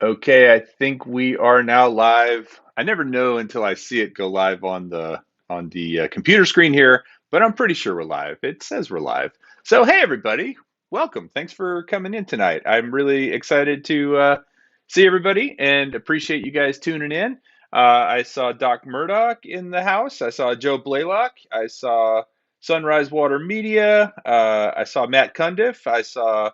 Okay, I think we are now live. I never know until I see it go live on the computer screen here, but I'm pretty sure we're live. It says we're live. So, hey everybody, welcome. Thanks for coming in tonight. I'm really excited to see everybody and appreciate you guys tuning in. I saw Doc Murdoch in the house. I saw Joe Blaylock. I saw Sunrise Water Media. I saw Matt Cundiff. I saw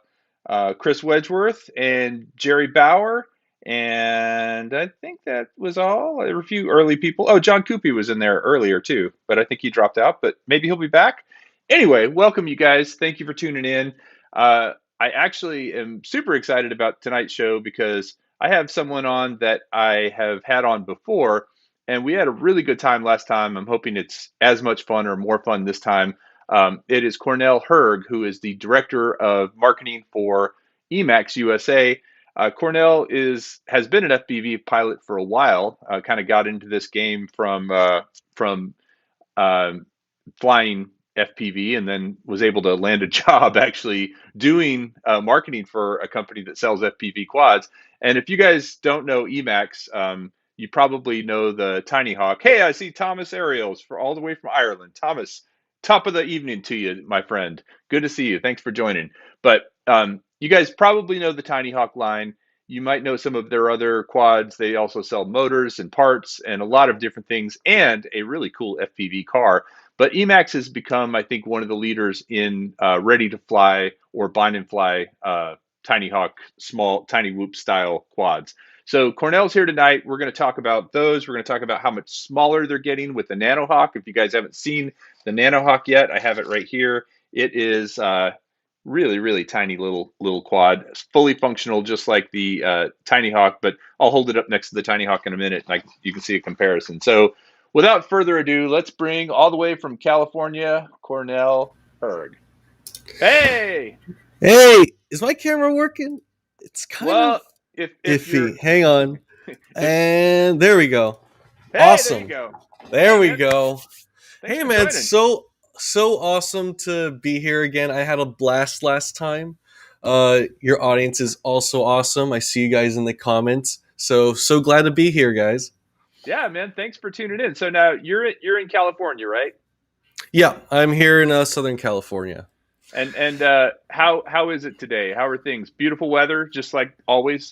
Chris Wedgeworth and Jerry Bauer. And I think that was all. There were a few early people. Oh, John Coopy was in there earlier too, but I think he dropped out, but maybe he'll be back. Anyway, welcome you guys. Thank you for tuning in. I actually am super excited about tonight's show because I have someone on that I have had on before, and we had a really good time last time. I'm hoping it's as much fun or more fun this time. It is Cornell Herg, who is the director of marketing for EMAX USA. Cornell has been an FPV pilot for a while. Kind of got into this game from uh, flying FPV, and then was able to land a job actually doing marketing for a company that sells FPV quads. And if you guys don't know EMAX, you probably know the TinyHawk. Hey, I see Thomas Ariels for all the way from Ireland. Thomas, top of the evening to you, my friend. Good to see you. Thanks for joining. But you guys probably know the TinyHawk line. You might know some of their other quads. They also sell motors and parts and a lot of different things, and a really cool FPV car. But Emax has become, I think, one of the leaders in ready to fly or bind and fly TinyHawk small tiny whoop style quads. So Cornell's here tonight. We're going to talk about those. We're going to talk about how much smaller they're getting with the Nanohawk. If you guys haven't seen the Nanohawk yet, I have it right here. It is really, really tiny little quad. It's fully functional, just like the TinyHawk. But I'll hold it up next to the TinyHawk in a minute, like you can see a comparison. So without further ado, let's bring all the way from California, Cornell Herg. Hey, Hey, is my camera working? It's kind of well, if you're iffy. Hang on. if And there we go. hey, there you Awesome. go. There Hey, we man, go. thanks Hey for man, joining. so awesome to be here again. I had a blast last time. Your audience is also awesome. I see you guys in the comments. So glad to be here, guys. Yeah, man, thanks for tuning in. So now you're in California, right? Yeah, I'm here in Southern California. And how is it today? How are things? Beautiful weather, just like always.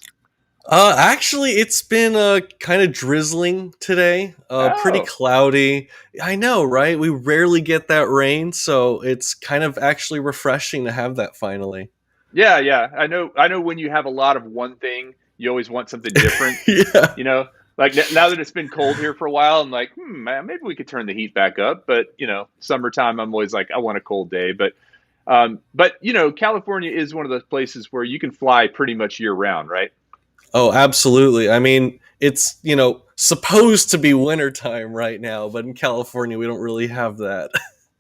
Actually, it's been kind of drizzling today. Pretty Oh, cloudy. I know, right? We rarely get that rain, so it's kind of actually refreshing to have that finally. yeah, yeah. I know when you have a lot of one thing, you always want something different. Yeah. You know, like now that it's been cold here for a while, I'm like, man, maybe we could turn the heat back up. But summertime, I'm always like, I want a cold day. But California is one of those places where you can fly pretty much year round, right? Oh, absolutely. I mean, it's supposed to be wintertime right now, but in California we don't really have that.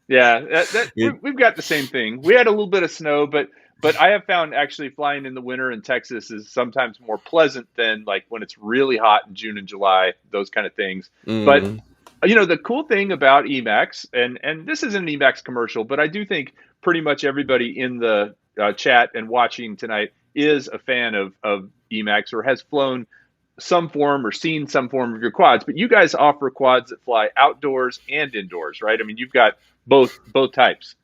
Yeah, that It, we've got the same thing. We had a little bit of snow, but I have found actually flying in the winter in Texas is sometimes more pleasant than like when it's really hot in June and July, those kind of things. But mm, the cool thing about Emacs, and this isn't an Emacs commercial, but I do think pretty much everybody in the chat and watching tonight is a fan of Emacs or has flown some form or seen some form of your quads. But you guys offer quads that fly outdoors and indoors, right? I mean, you've got both types.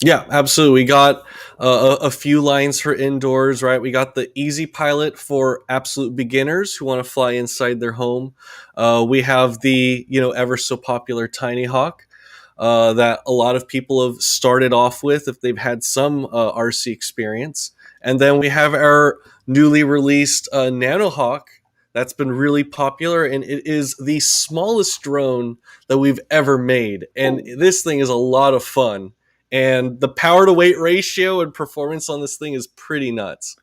Yeah, absolutely. We got a few lines for indoors, right? We got the Easy Pilot for absolute beginners who want to fly inside their home. We have the ever so popular Tiny Hawk that a lot of people have started off with if they've had some RC experience, and then we have our newly released Nanohawk that's been really popular, and it is the smallest drone that we've ever made, and this thing is a lot of fun, and the power to weight ratio and performance on this thing is pretty nuts.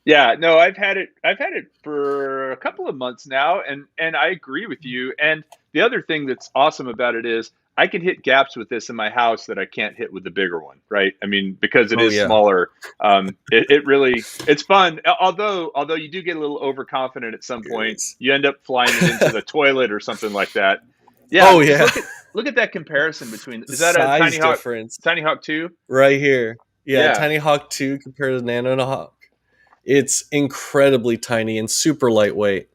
Yeah, no, I've had it. I've had it for a couple of months now, and I agree with you. And the other thing that's awesome about it is I can hit gaps with this in my house that I can't hit with the bigger one, right? I mean, because it Oh is yeah. smaller, it really it's fun. Although you do get a little overconfident at some point, Yes. you end up flying it into the toilet or something like that. Yeah, Oh because yeah. look at that comparison between The is that a size difference Tiny Hawk 2? right here. Yeah, Yeah. Tiny Hawk 2 compared to Nanohawk. It's incredibly tiny and super lightweight.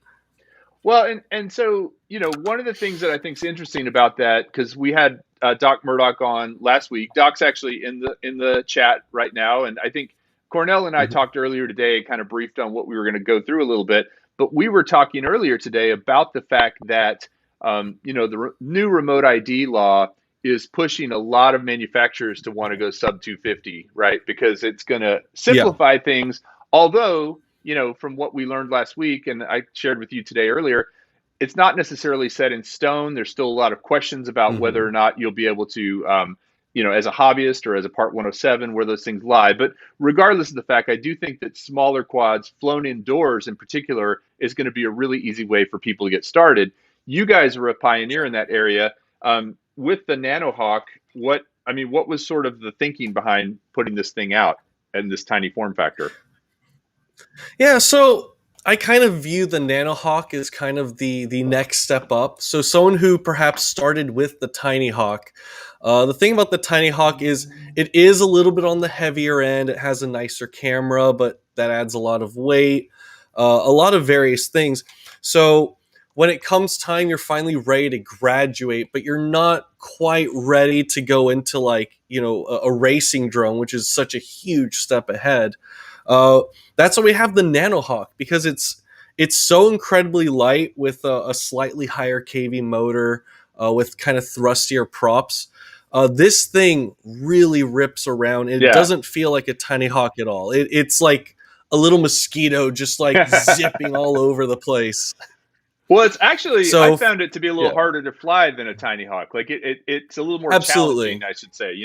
Well, and so one of the things that I think is interesting about that, because we had Doc Murdoch on last week. Doc's actually in the chat right now, and I think Cornell and I Mhm. talked earlier today, kind of briefed on what we were going to go through a little bit. But we were talking earlier today about the fact that new remote ID law is pushing a lot of manufacturers to want to go sub 250, right? Because it's going to Yeah. simplify things. Although, from what we learned last week, and I shared with you today earlier, it's not necessarily set in stone. There's still a lot of questions about whether Hmm. or not you'll be able to, as a hobbyist or as a Part 107, where those things lie. But regardless of the fact, I do think that smaller quads flown indoors in particular is going to be a really easy way for people to get started. You guys are a pioneer in that area. With the Nanohawk, what was sort of the thinking behind putting this thing out in this tiny form factor? Yeah, so I kind of view the Nanohawk as kind of the next step up. So someone who perhaps started with the TinyHawk. The thing about the TinyHawk is it is a little bit on the heavier end. It has a nicer camera, but that adds a lot of weight, a lot of various things. So when it comes time, you're finally ready to graduate, but you're not quite ready to go into like a racing drone, which is such a huge step ahead. Uh, that's why we have the Nanohawk, because it's so incredibly light with a slightly higher kV motor, with kind of thrustier props. This thing really rips around. It Yeah. doesn't feel like a tiny hawk at all. It's like a little mosquito just like zipping all over the place. Well, it's actually, I So found it to be a little yeah, harder to fly than a tiny hawk. Like it's a little more challenging, absolutely. I should say.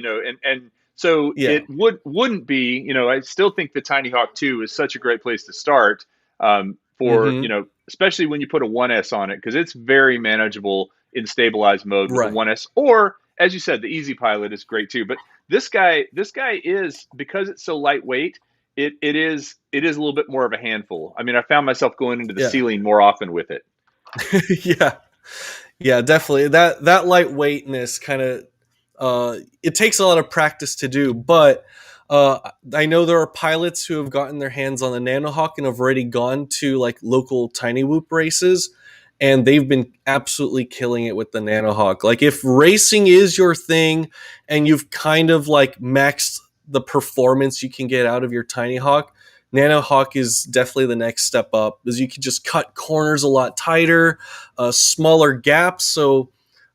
And so Yeah. it wouldn't be. I still think the Tiny Hawk 2 is such a great place to start, for Hmm. especially when you put a 1S on it, because it's very manageable in stabilized mode with a Right. 1S. Or as you said, the Easy Pilot is great too. But this guy is, because it's so lightweight. It is a little bit more of a handful. I mean, I found myself going into the Yeah. ceiling more often with it. Yeah. Yeah, definitely. That lightweightness kind of it takes a lot of practice to do, but I know there are pilots who have gotten their hands on the Nanohawk and have already gone to like local tiny whoop races, and they've been absolutely killing it with the Nanohawk. Like if racing is your thing and you've kind of like maxed the performance you can get out of your Tiny Hawk, Nanohawk is definitely the next step up, because you can just cut corners a lot tighter, smaller gaps. So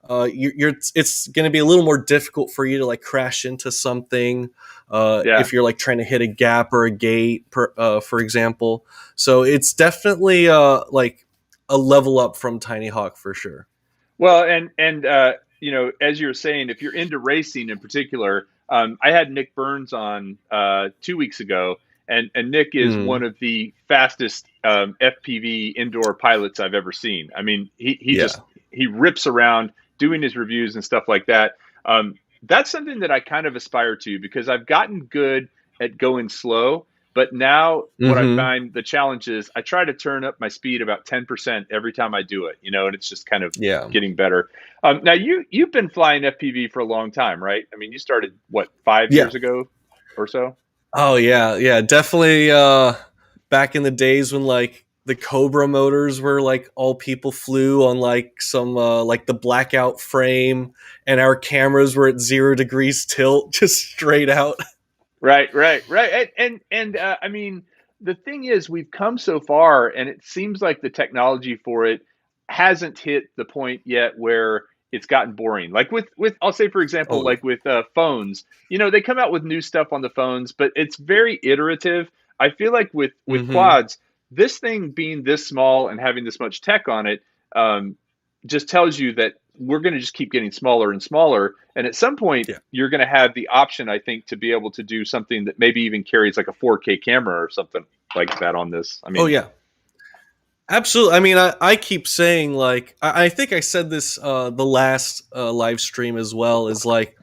it's going to be a little more difficult for you to like crash into something, Yeah. if you're like trying to hit a gap or a gate, for example. So it's definitely like a level up from Tiny Hawk for sure. Well, and as you were saying, if you're into racing in particular, I had Nick Burns on 2 weeks ago, and Nick is Mm, one of the fastest FPV indoor pilots I've ever seen. I mean, he yeah. just he rips around doing his reviews and stuff like that. That's something that I kind of aspire to, because I've gotten good at going slow. But now what I Hmm. find the challenge is I try to turn up my speed about 10% every time I do it, and it's just kind of Yeah. getting better. Now you've been flying FPV for a long time, right? I mean, you started what, 5 years Yeah. ago or so? Oh yeah. Yeah. Definitely. Back in the days when like the Cobra motors were like all people flew on like some like the blackout frame, and our cameras were at 0 degrees tilt, just straight out. Right, right, right. And I mean, the thing is, we've come so far, and it seems like the technology for it hasn't hit the point yet where it's gotten boring. Like with I'll say, for example, Oh yeah. like with phones, they come out with new stuff on the phones, but it's very iterative. I feel like with Hmm. quads, this thing being this small and having this much tech on it, um, just tells you that we're going to just keep getting smaller and smaller. And at some point, Yeah. you're going to have the option, I think, to be able to do something that maybe even carries like a 4K camera or something like that on this. I Oh mean, yeah. Absolutely. I mean, I keep saying like I think I said this the last live stream as well, is like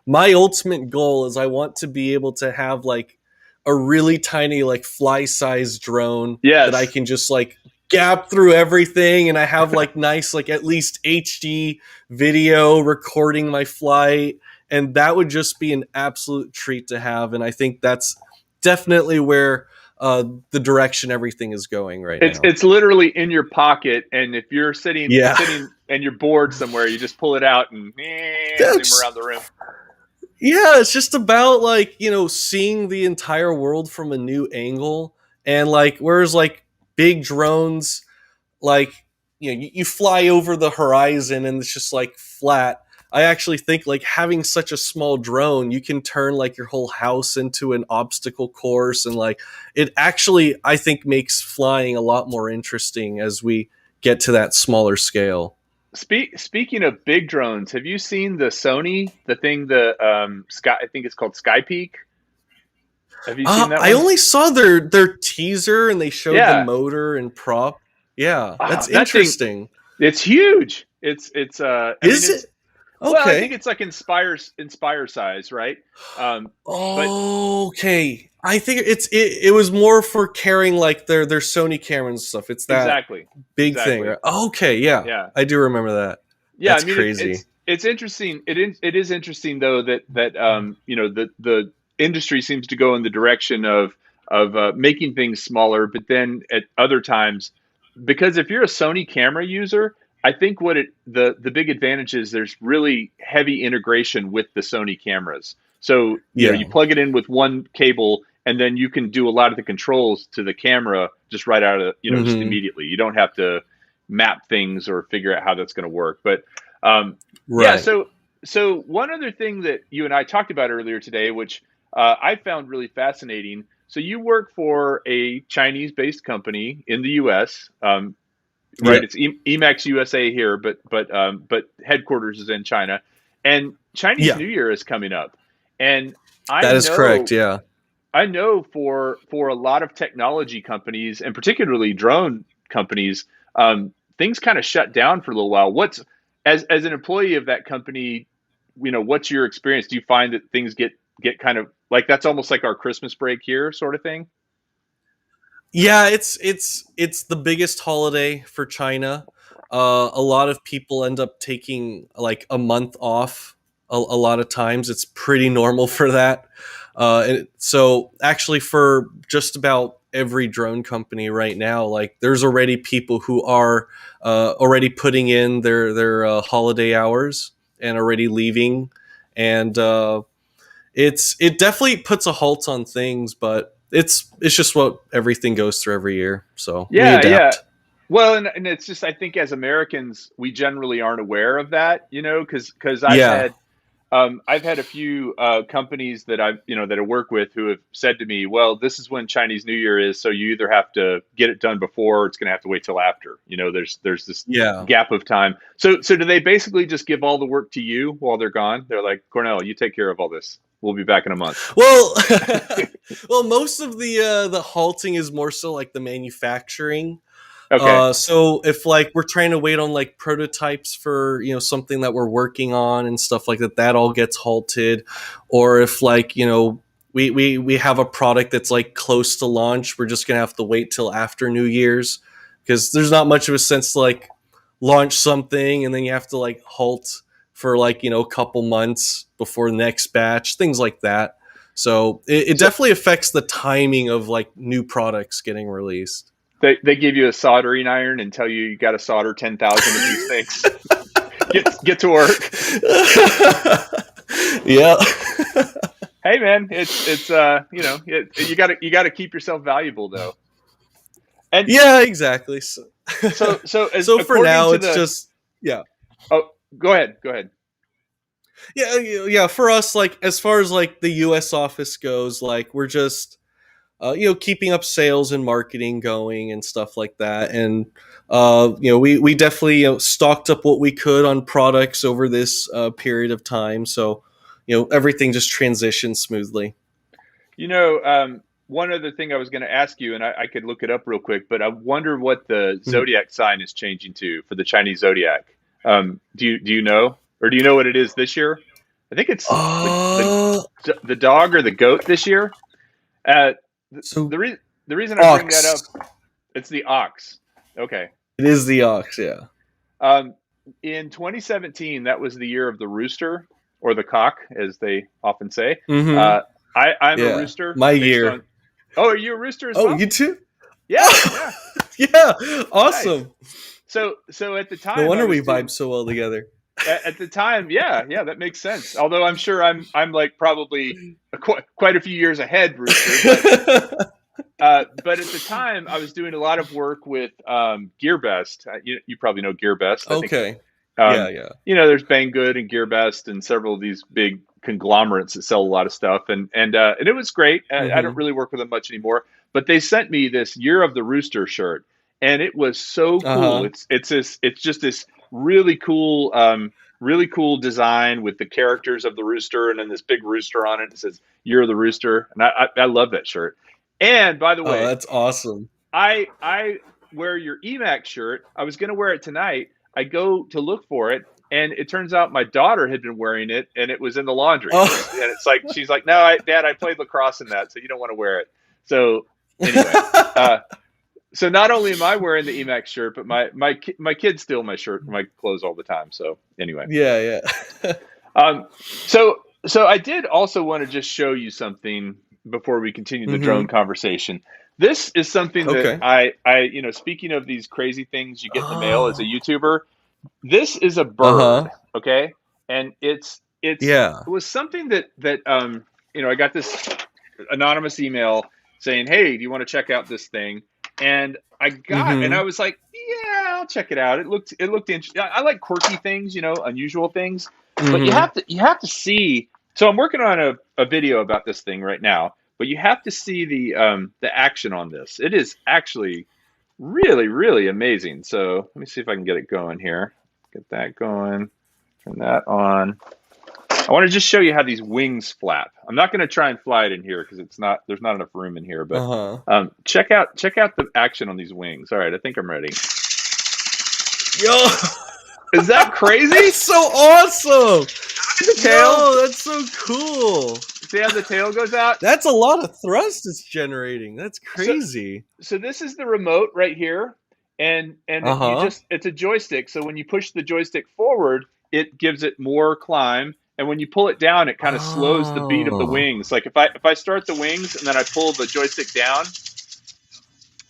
my ultimate goal is I want to be able to have like a really tiny like fly size drone that I yes. can just like gap through everything, and I have like nice like at least HD video recording my flight, and that would just be an absolute treat to have. And I think that's definitely where the direction everything is going right It's now. it's literally in your pocket, and if you're Yeah, sitting and you're bored somewhere, you just pull it out and zoom that's around the room. yeah. It's just about like seeing the entire world from a new angle, and like whereas like big drones like you fly over the horizon and it's just like flat. I actually think like having such a small drone, you can turn like your whole house into an obstacle course, and like it actually I think makes flying a lot more interesting as we get to that smaller scale. Speaking of big drones, have you seen the Sony, the thing, the Sky? I think it's called Sky Peak. Have you seen that I one? only saw their teaser and they showed the Yeah. motor and prop. Yeah, Ah, that's that thing, interesting. it's huge. It's I mean Is it it's well, I think okay? it's like Inspire size, right? Um, but Okay, I think it was more for carrying like their Sony cameras and stuff. It's that exactly, big thing, exactly. right? Okay, yeah, Yeah. I do remember that. Yeah, I That's mean crazy. it's interesting. It is interesting though that the industry seems to go in the direction of making things smaller, but then at other times, because if you're a Sony camera user, I think what the big advantage is there's really heavy integration with the Sony cameras. So Yeah. you plug it in with one cable, and then you can do a lot of the controls to the camera just right out of just Mm-hmm. immediately. You don't have to map things or figure out how that's going to work. But yeah, Right. so one other thing that you and I talked about earlier today, which I found really fascinating. So you work for a Chinese-based company in the U.S., right? Yep. It's EMAX USA here, but headquarters is in China, and Chinese Yeah, New Year is coming up, and I that is correct. know Yeah. I know for a lot of technology companies, and particularly drone companies, things kind of shut down for a little while. What's as an employee of that company, what's your experience? Do you find that things get kind of like that's almost like our Christmas break here, sort of thing? Yeah, it's the biggest holiday for China. A lot of people end up taking like a month off. A lot of times, it's pretty normal for that. And so, actually, for just about every drone company right now, like there's already people who are already putting in their holiday hours and already leaving, and it definitely puts a halt on things, but it's just what everything goes through every year. So we Yeah, yeah. adapt. Well, and it's just I think as Americans we generally aren't aware of that, because Yeah, I've had a few companies that that I work with who have said to me, "Well, this is when Chinese New Year is, so you either have to get it done before, or it's going to have to wait till after." There's this yeah. gap of time. So do they basically just give all the work to you while they're gone? They're like, "Cornell, you take care of all this. We'll be back in a month." Well, well, most of the halting is more so like the manufacturing. Okay. So if like we're trying to wait on like prototypes for something that we're working on and stuff like that, that all gets halted. Or if like we have a product that's like close to launch, we're just gonna have to wait till after New Year's because there's not much of a sense to like launch something and then you have to like halt for like a couple months before the next batch, things like that. So it So definitely affects the timing of like new products getting released. they give you a soldering iron and tell you got to solder 10,000 of these things. Get to work. Yeah. Hey man, it's you got to keep yourself valuable though. And Yeah, exactly. So, so as so for according now, to it's the just yeah, oh go ahead. yeah. For us, like as far as like the U.S. office goes, like we're just keeping up sales and marketing going and stuff like that, and we definitely stocked up what we could on products over this period of time, so everything just transitions smoothly. One other thing I was going to ask you, and I could look it up real quick, but I wonder what the Mhm. Zodiac sign is changing to for the Chinese Zodiac. Do you know, or do you know what it is this year? I think it's Uh, the dog or the goat this year. Uh, the so the, re- the reason I bring that ox. up, it's the ox. Okay. It is the ox. Yeah. Um, in 2017, that was the year of the rooster or the cock, as they often say. Mm-hmm. Uh, I'm a Yeah. rooster My based on year. Oh, are you a rooster as Oh, well? you too? Yeah, yeah. Yeah, Nice. awesome. So at the No time I wonder was we vibe doing so well together. at the time, yeah, yeah, that makes sense. Although I'm sure I'm like probably quite a few years ahead, Rooster. But at the time I was doing a lot of work with GearBest. You probably know GearBest. I think Okay. Yeah, um, yeah. there's Banggood and GearBest and several of these big conglomerates that sell a lot of stuff, and it was great. I don't Mm-hmm. really work with them much anymore, but they sent me this Year of the Rooster shirt, and it was so cool. Uh-huh. It's just this really cool really cool design with the characters of the rooster and then this big rooster on it. It says Year of the Rooster, and I love that shirt. And by the Oh, way, that's awesome. I wear your EMAX shirt. I was going to wear it tonight. I go to look for it, and it turns out my daughter had been wearing it, and it was in the laundry. Oh. And it's like she's like, "No, Dad, I played lacrosse in that, so you don't want to wear it." So anyway, uh, so not only am I wearing the EMAX shirt, but my kids steal my clothes all the time. So anyway, Yeah, yeah. um, so I did also want to just show you something before we continue the drone Mm-hmm. conversation. This is something that Okay. speaking of these crazy things you get in the mail as a Oh. YouTuber, this is a bird, Uh-huh. okay? And Yeah. it was something that I got this anonymous email saying, "Hey, do you want to check out this thing?" And I Mm-hmm. was like, "Yeah, I'll check it out." It looked interesting. I like quirky things, unusual things, but Mm-hmm. you have to see. So I'm working on a video about this thing right now, but you have to see the action on this. It is actually really really amazing. So let me see if I can get it going here. Get that going. Turn that on. I want to just show you how these wings flap. I'm not going to try and fly it in here because there's not enough room in here. But Uh-huh. check out the action on these wings. All right, I think I'm ready. Yo, Is that crazy? that's so awesome. The tail. Yo, that's so cool. See how the tail goes out? That's a lot of thrust it's generating. That's So crazy. so this is the remote right here, and Uh-huh. it's a joystick. So when you push the joystick forward, it gives it more climb. And when you pull it down, it kind of slows the beat of the Oh. wings. Like if I start the wings and then I pull the joystick down,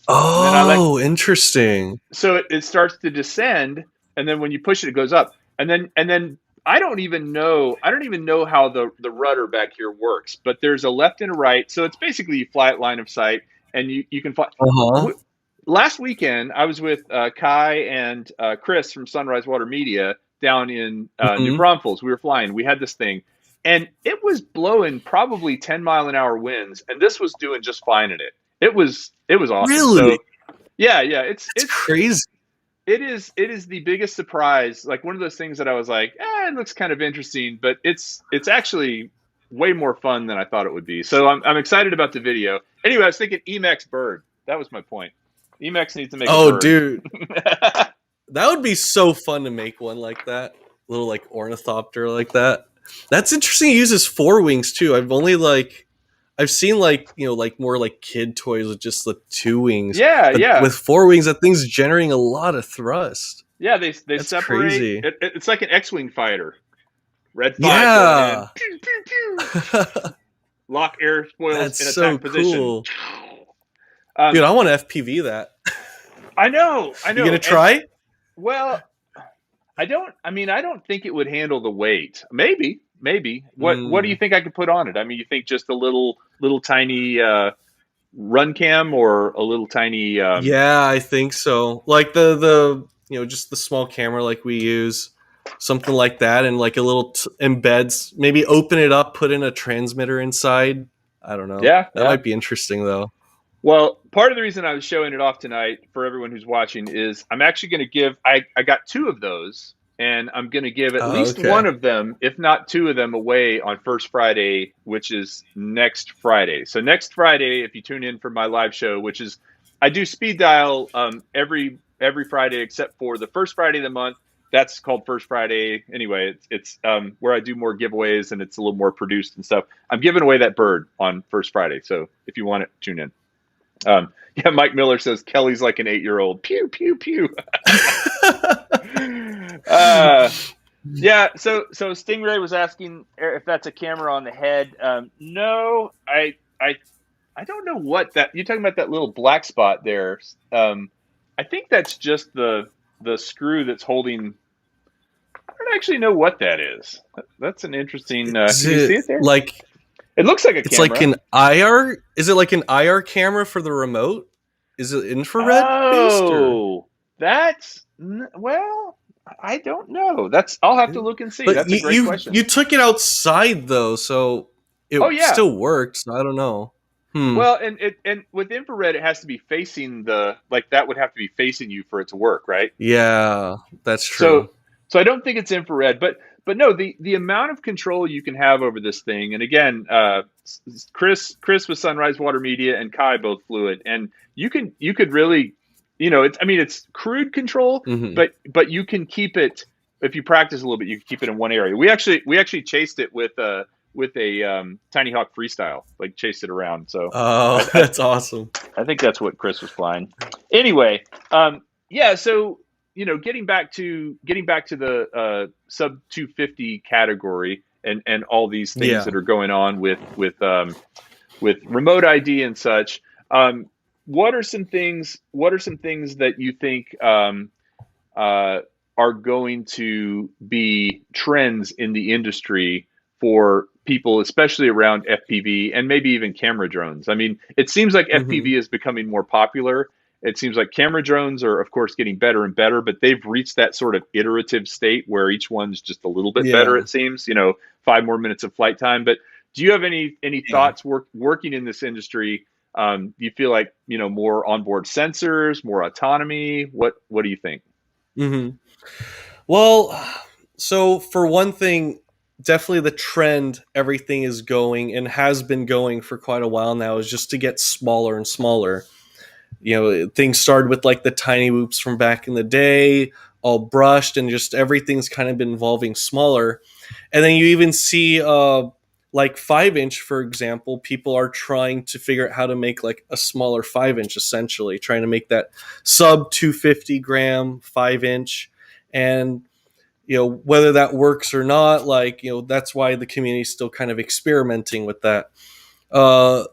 and then I let Oh, interesting. so it starts to descend, and then when you push it, it goes up, and then I don't even know how the rudder back here works, but there's a left and a right, so it's basically you fly at line of sight, and you can fly. Uh-huh. W- Last weekend, I was with Kai and Chris from Sunrise Water Media down in New Mm-hmm. Braunfels. We were flying. We had this thing, and it was blowing probably 10-mile-an-hour winds, and this was doing just fine in it. It was awesome. Really? So yeah, yeah, That's crazy. it is the biggest surprise. Like one of those things that I was like, it looks kind of interesting, but it's actually way more fun than I thought it would be. So I'm excited about the video. Anyway, I was thinking Emacs bird. That was my point. Emacs needs to make a Oh, bird. dude. That would be so fun to make one like that. Little like ornithopter like that. That's interesting. He uses four wings too. I've seen like more like kid toys with just the two wings. Yeah, But yeah, with four wings, that thing's generating a lot of thrust. yeah. They That's separate. crazy. It's like an X-wing fighter. Red 5 going in. Yeah. Pew pew pew. Lock air spoils That's in so attack position. cool. Dude, Um, I want to FPV that. I know, I You know, gonna and try? well, I don't. I mean, I don't think it would handle the weight. Maybe, maybe. What do you Mm, think I could put on it? I mean, you think just a little tiny run cam or a little tiny? yeah, I think so. Like the just the small camera like we use, something like that, and like a little embeds. Maybe open it up, put in a transmitter inside. I don't know. Yeah, That yeah. might be interesting though. Well, part of the reason I was showing it off tonight for everyone who's watching is I'm actually going to give. I got two of those, and I'm going to give at Oh, least one okay. of them, if not two of them, away on First Friday, which is next Friday. So next Friday, if you tune in for my live show, which is I do speed dial every Friday except for the first Friday of the month. That's called First Friday. Anyway, it's where I do more giveaways and it's a little more produced and stuff. I'm giving away that bird on First Friday. So if you want it, tune in. Yeah, Mike Miller says Kelly's like an 8-year-old. Pew pew pew. uh, yeah. So Stingray was asking if that's a camera on the head. No, I I don't know what that you're talking about, that little black spot there. Um, I think that's just the screw that's holding. I don't actually know what that is. That's an interesting. Is Can you see it it there? like It looks like a it's like camera. an IR? Is it like an IR camera for the remote? Is it infrared based or? Oh, well, I don't know. That's I'll have to look and see. But That's a great question. you took it outside though, so it Oh yeah. still worked. So I don't know. Hmm. Well, and with infrared, it has to be facing the like that would have to be facing you for it to work, right? Yeah, that's So true. so I don't think it's infrared, but no, the amount of control you can have over this thing, and again, Chris with Sunrise Water Media and Kai both flew it, and you could really, it's I mean it's crude control, Hmm. but you can keep it if you practice a little bit, you can keep it in one area. We actually chased it with a TinyHawk freestyle, like chased it around. So Oh, I, I that's awesome. I think that's what Chris was flying. Anyway, yeah. So getting back to the sub 250 category and all these things Yeah. that are going on with remote ID and such. What are some things? What are some things that you think uh, are going to be trends in the industry for people, especially around FPV and maybe even camera drones? I mean, it seems like Hmm. FPV is becoming more popular. It seems like camera drones are, of course, getting better and better, but they've reached that sort of iterative state where each one's just a little bit better. Yeah. It seems, 5 more minutes of flight time. But do you have any Yeah. thoughts working in this industry? Do you feel like more onboard sensors, more autonomy? What do you think? Hmm. Well, so for one thing, definitely the trend everything is going and has been going for quite a while now is just to get smaller and smaller. Things started with like the tiny whoops from back in the day, all brushed, and just everything's kind of been evolving smaller. And then you even see like 5 inch, for example, people are trying to figure out how to make like a smaller 5 inch, essentially trying to make that sub 250 gram 5 inch. And whether that works or not, like that's why the community is still kind of experimenting with that. uh,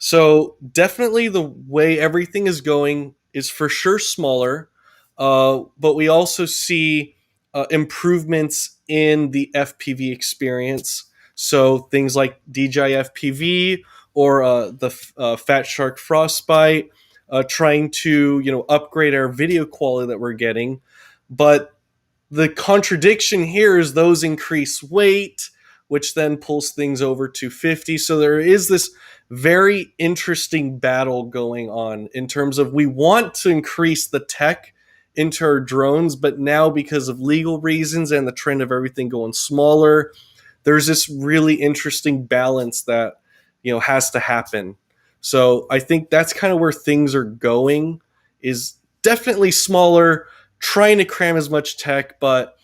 so definitely the way everything is going is for sure smaller, but we also see improvements in the FPV experience. So things like DJI FPV or the Fat Shark Frostbite, trying to upgrade our video quality that we're getting, but the contradiction here is those increase weight, which then pulls things over to 50. So there is this very interesting battle going on in terms of we want to increase the tech into our drones, but now because of legal reasons and the trend of everything going smaller, there's this really interesting balance that has to happen. So I think that's kind of where things are going, is definitely smaller, trying to cram as much tech, but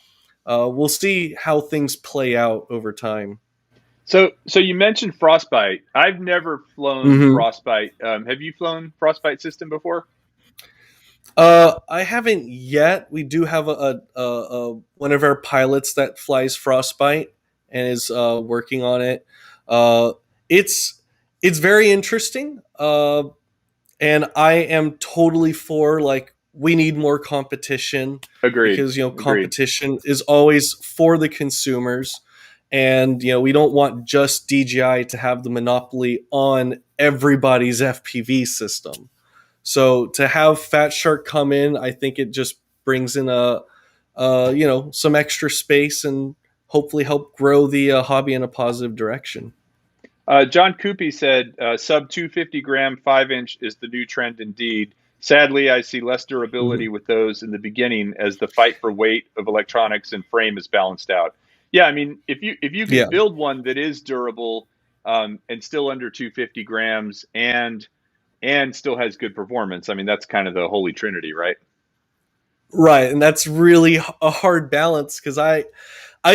we'll see how things play out over time. So you mentioned Frostbite. I've never flown Mm-hmm. Frostbite. Have you flown Frostbite system before? I haven't yet. We do have one of our pilots that flies Frostbite and is working on it. Uh, it's it's very interesting, and I am totally for, like, we need more competition, Agreed. because Agreed. competition is always for the consumers, and we don't want just DJI to have the monopoly on everybody's FPV system. So to have Fat Shark come in, I think it just brings in some extra space and hopefully help grow the hobby in a positive direction. John Coopy said sub 250-gram 5-inch is the new trend indeed. Sadly, I see less durability Hmm. with those in the beginning as the fight for weight of electronics and frame is balanced out. Yeah, I mean, if you can Yeah. build one that is durable and still under 250 grams and still has good performance, I mean, that's kind of the holy trinity, right? Right, and that's really a hard balance, because I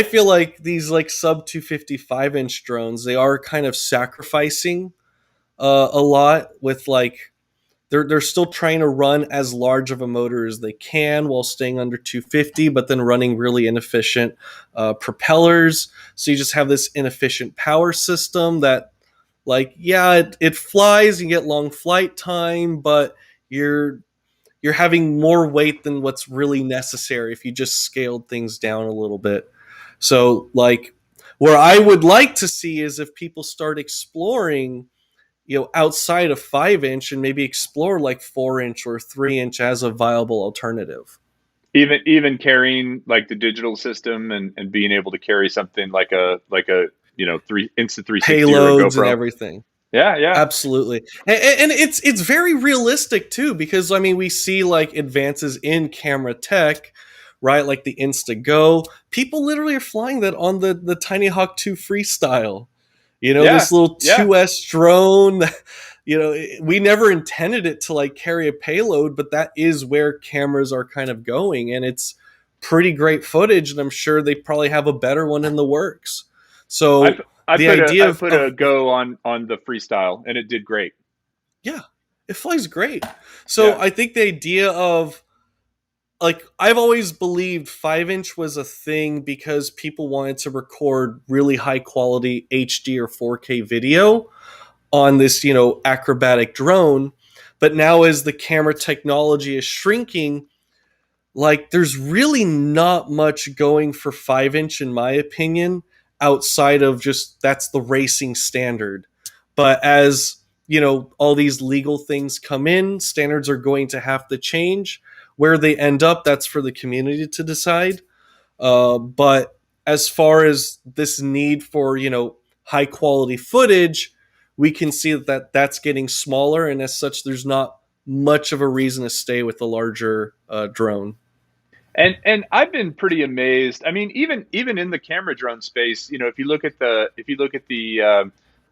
feel like these like sub 255 inch drones, they are kind of sacrificing a lot with, like, they're still trying to run as large of a motor as they can while staying under 250, but then running really inefficient propellers. So you just have this inefficient power system that Like, yeah, it flies, you get long flight time, but you're you're having more weight than what's really necessary if you just scaled things down a little bit. So, like, where I would like to see is if people start exploring, outside of 5 inch and maybe explore like 4 inch or 3 inch as a viable alternative. Even carrying like the digital system and being able to carry something like a three Insta 360 or a Payloads and GoPro. everything. Yeah, yeah, Absolutely. And it's very realistic too, because I mean we see like advances in camera tech, right? Like the Insta-Go. People literally are flying that on the TinyHawk 2 freestyle. yeah, This little yeah. 2S drone. We never intended it to like carry a payload, but that is where cameras are kind of going, and it's pretty great footage, and I'm sure they probably have a better one in the works. I So pu- I the put a idea I of, put a go on the freestyle and it did great. yeah, it flies great. So Yeah. I think the idea of, like, I've always believed 5 inch was a thing because people wanted to record really high quality HD or 4K video on this, acrobatic drone. But now, as the camera technology is shrinking, like, there's really not much going for 5 inch, in my opinion, outside of just that's the racing standard. But as all these legal things come in, standards are going to have to change. Where they end up, that's for the community to decide. But as far as this need for high quality footage, we can see that's getting smaller, and as such, there's not much of a reason to stay with the larger drone. And I've been pretty amazed. I mean, even in the camera drone space, if you look at the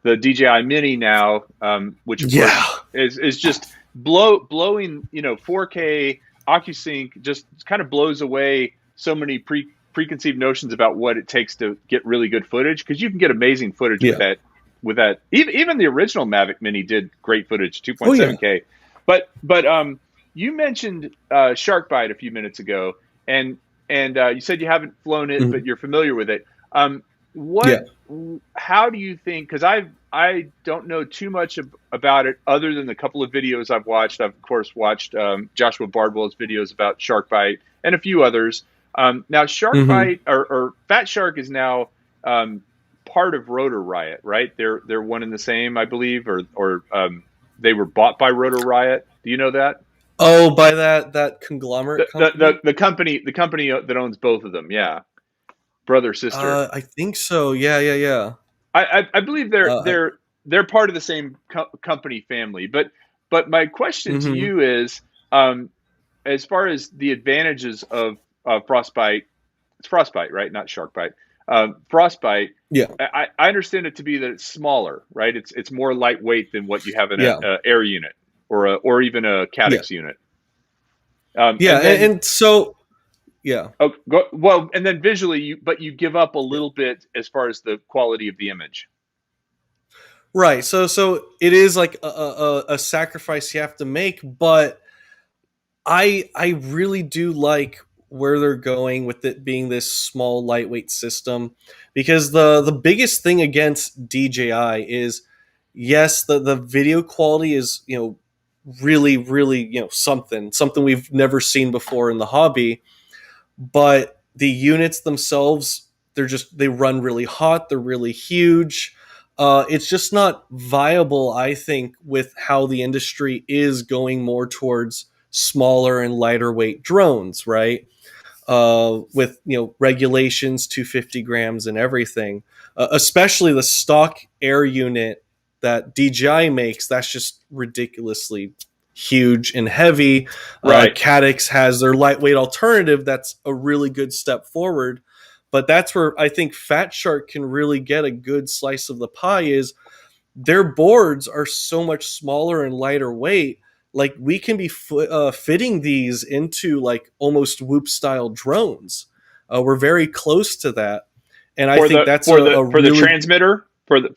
DJI Mini now, which of Yeah, course is just blowing 4K OcuSync, just kind of blows away so many preconceived notions about what it takes to get really good footage, because you can get amazing footage with yeah, that. Even the original Mavic Mini did great footage, oh yeah, 2.7K. But you mentioned Sharkbite a few minutes ago, and you said you haven't flown it, but mhm, you're familiar with it. What? yeah, How do you think? Because I don't know too much about it other than the couple of videos I've watched. I've of course watched Joshua Bardwell's videos about Sharkbite and a few others. Now hmm, Sharkbite or Fat Shark is now part of Rotor Riot, right? They're one and the same, I believe, or they were bought by Rotor Riot. Do you know that? oh, by that conglomerate company. The company that owns both of them, yeah, brother sister. I think so. Yeah, yeah, yeah. I believe they're I, they're they're part of the same company family. But my question to hmm, you is, um, as far as the advantages of frostbite, it's frostbite, right? Not sharkbite. Frostbite. yeah, I understand it to be that it's smaller, right? It's more lightweight than what you have in yeah, a air unit or even a yeah, Caddx unit. yeah, And then and so yeah. well, and then visually, you give up a little bit as far as the quality of the image. Right. So it is like a sacrifice you have to make, but I really do like where they're going with it being this small lightweight system, because the biggest thing against DJI is, yes, the video quality is, really really, something we've never seen before in the hobby, but the units themselves, they run really hot, they're really huge. It's just not viable, I think, with how the industry is going more towards smaller and lighter weight drones, right? With regulations 250 grams and everything, especially the stock air unit that DJI makes. That's just ridiculously huge and heavy. Right. Caddx has their lightweight alternative. That's a really good step forward. But that's where I think Fat Shark can really get a good slice of the pie. Is their boards are so much smaller and lighter weight. Like, we can be fitting these into like almost Whoop style drones. We're very close to that, and I for think the that's for the a for the really, transmitter for the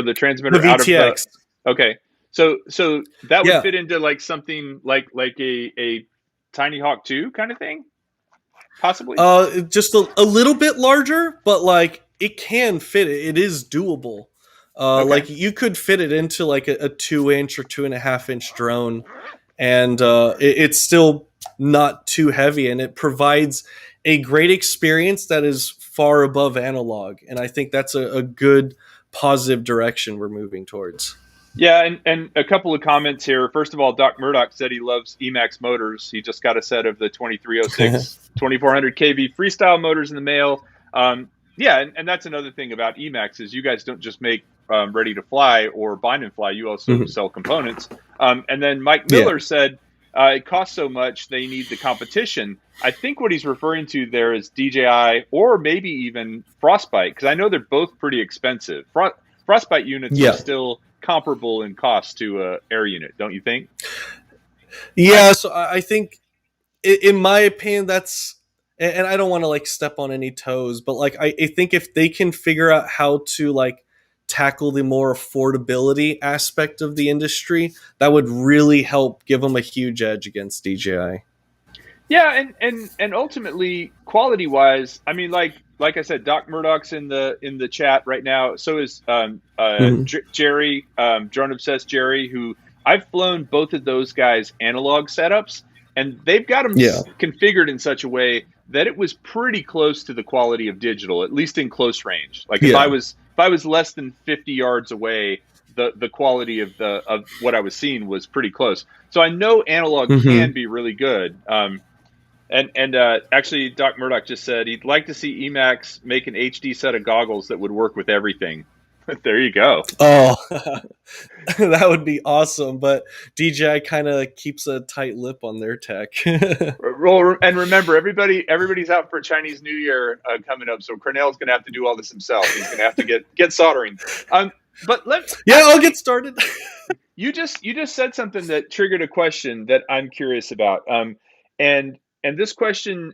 the transmitter out of the. VTX. Okay, so that would Yeah, fit into like something like a TinyHawk 2 kind of thing, possibly. just a little bit larger, but like it can fit. It is doable. Okay. Like you could fit it into like a 2 inch or 2.5 inch drone, and it's still not too heavy, and it provides a great experience that is far above analog. And I think that's a good positive direction we're moving towards. Yeah, and a couple of comments here. First of all, Doc Murdoch said he loves EMAX motors. He just got a set of the 2306 2400 kV freestyle motors in the mail. Yeah, and that's another thing about EMAX is you guys don't just make ready to fly or bind and fly. You also Mhm. sell components. And then Mike Yeah. Miller said it costs so much they need the competition. I think what he's referring to there is DJI or maybe even Frostbite because I know they're both pretty expensive. Frostbite units are Yeah. still comparable in cost to a air unit, don't you think? I Yeah. So I think, in my opinion, that's, and I don't want to like step on any toes, but like I think if they can figure out how to like tackle the more affordability aspect of the industry, that would really help give them a huge edge against DJI. Yeah, and ultimately, quality wise, I mean, like I said, Doc Murdoch's in the chat right now. So is Mhm. Jerry, Drone Obsessed Jerry, who I've flown both of those guys' analog setups, and they've got them Yeah. configured in such a way that it was pretty close to the quality of digital, at least in close range. Like Yeah. if I was less than 50 yards away, the quality of what I was seeing was pretty close. So I know analog can Hmm. be really good. And actually, Doc Murdoch just said he'd like to see Emax make an HD set of goggles that would work with everything. There you go. Oh, that would be awesome. But DJI kind of keeps a tight lip on their tech. Well, and remember, everybody's out for Chinese New Year coming up, so Cornell's going to have to do all this himself. He's going to have to get soldering. But let Yeah, I'll get actually, started. you just said something that triggered a question that I'm curious about. And this question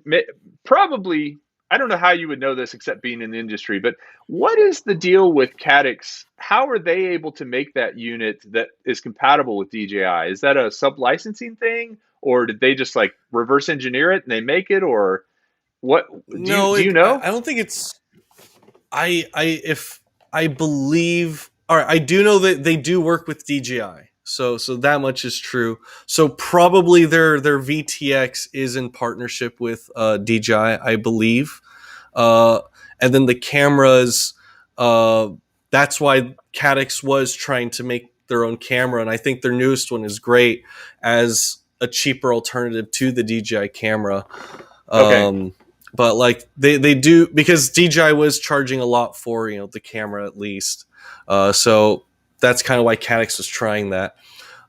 probably I don't know how you would know this except being in the industry, but what is the deal with Cadix? How are they able to make that unit that is compatible with DJI? Is that a sub licensing thing, or did they just like reverse engineer it and they make it, or what? No, Do you it. know? I don't think it's. If I believe, all right, I do know that they do work with DJI. So that much is true. So probably their VTX is in partnership with DJI, I believe. Uh, and then the cameras, uh, that's why Cadix was trying to make their own camera, and I think their newest one is great as a cheaper alternative to the DJI camera. Okay, Um, but like they do, because DJI was charging a lot for the camera at least. So that's kind of why Cadix was trying that.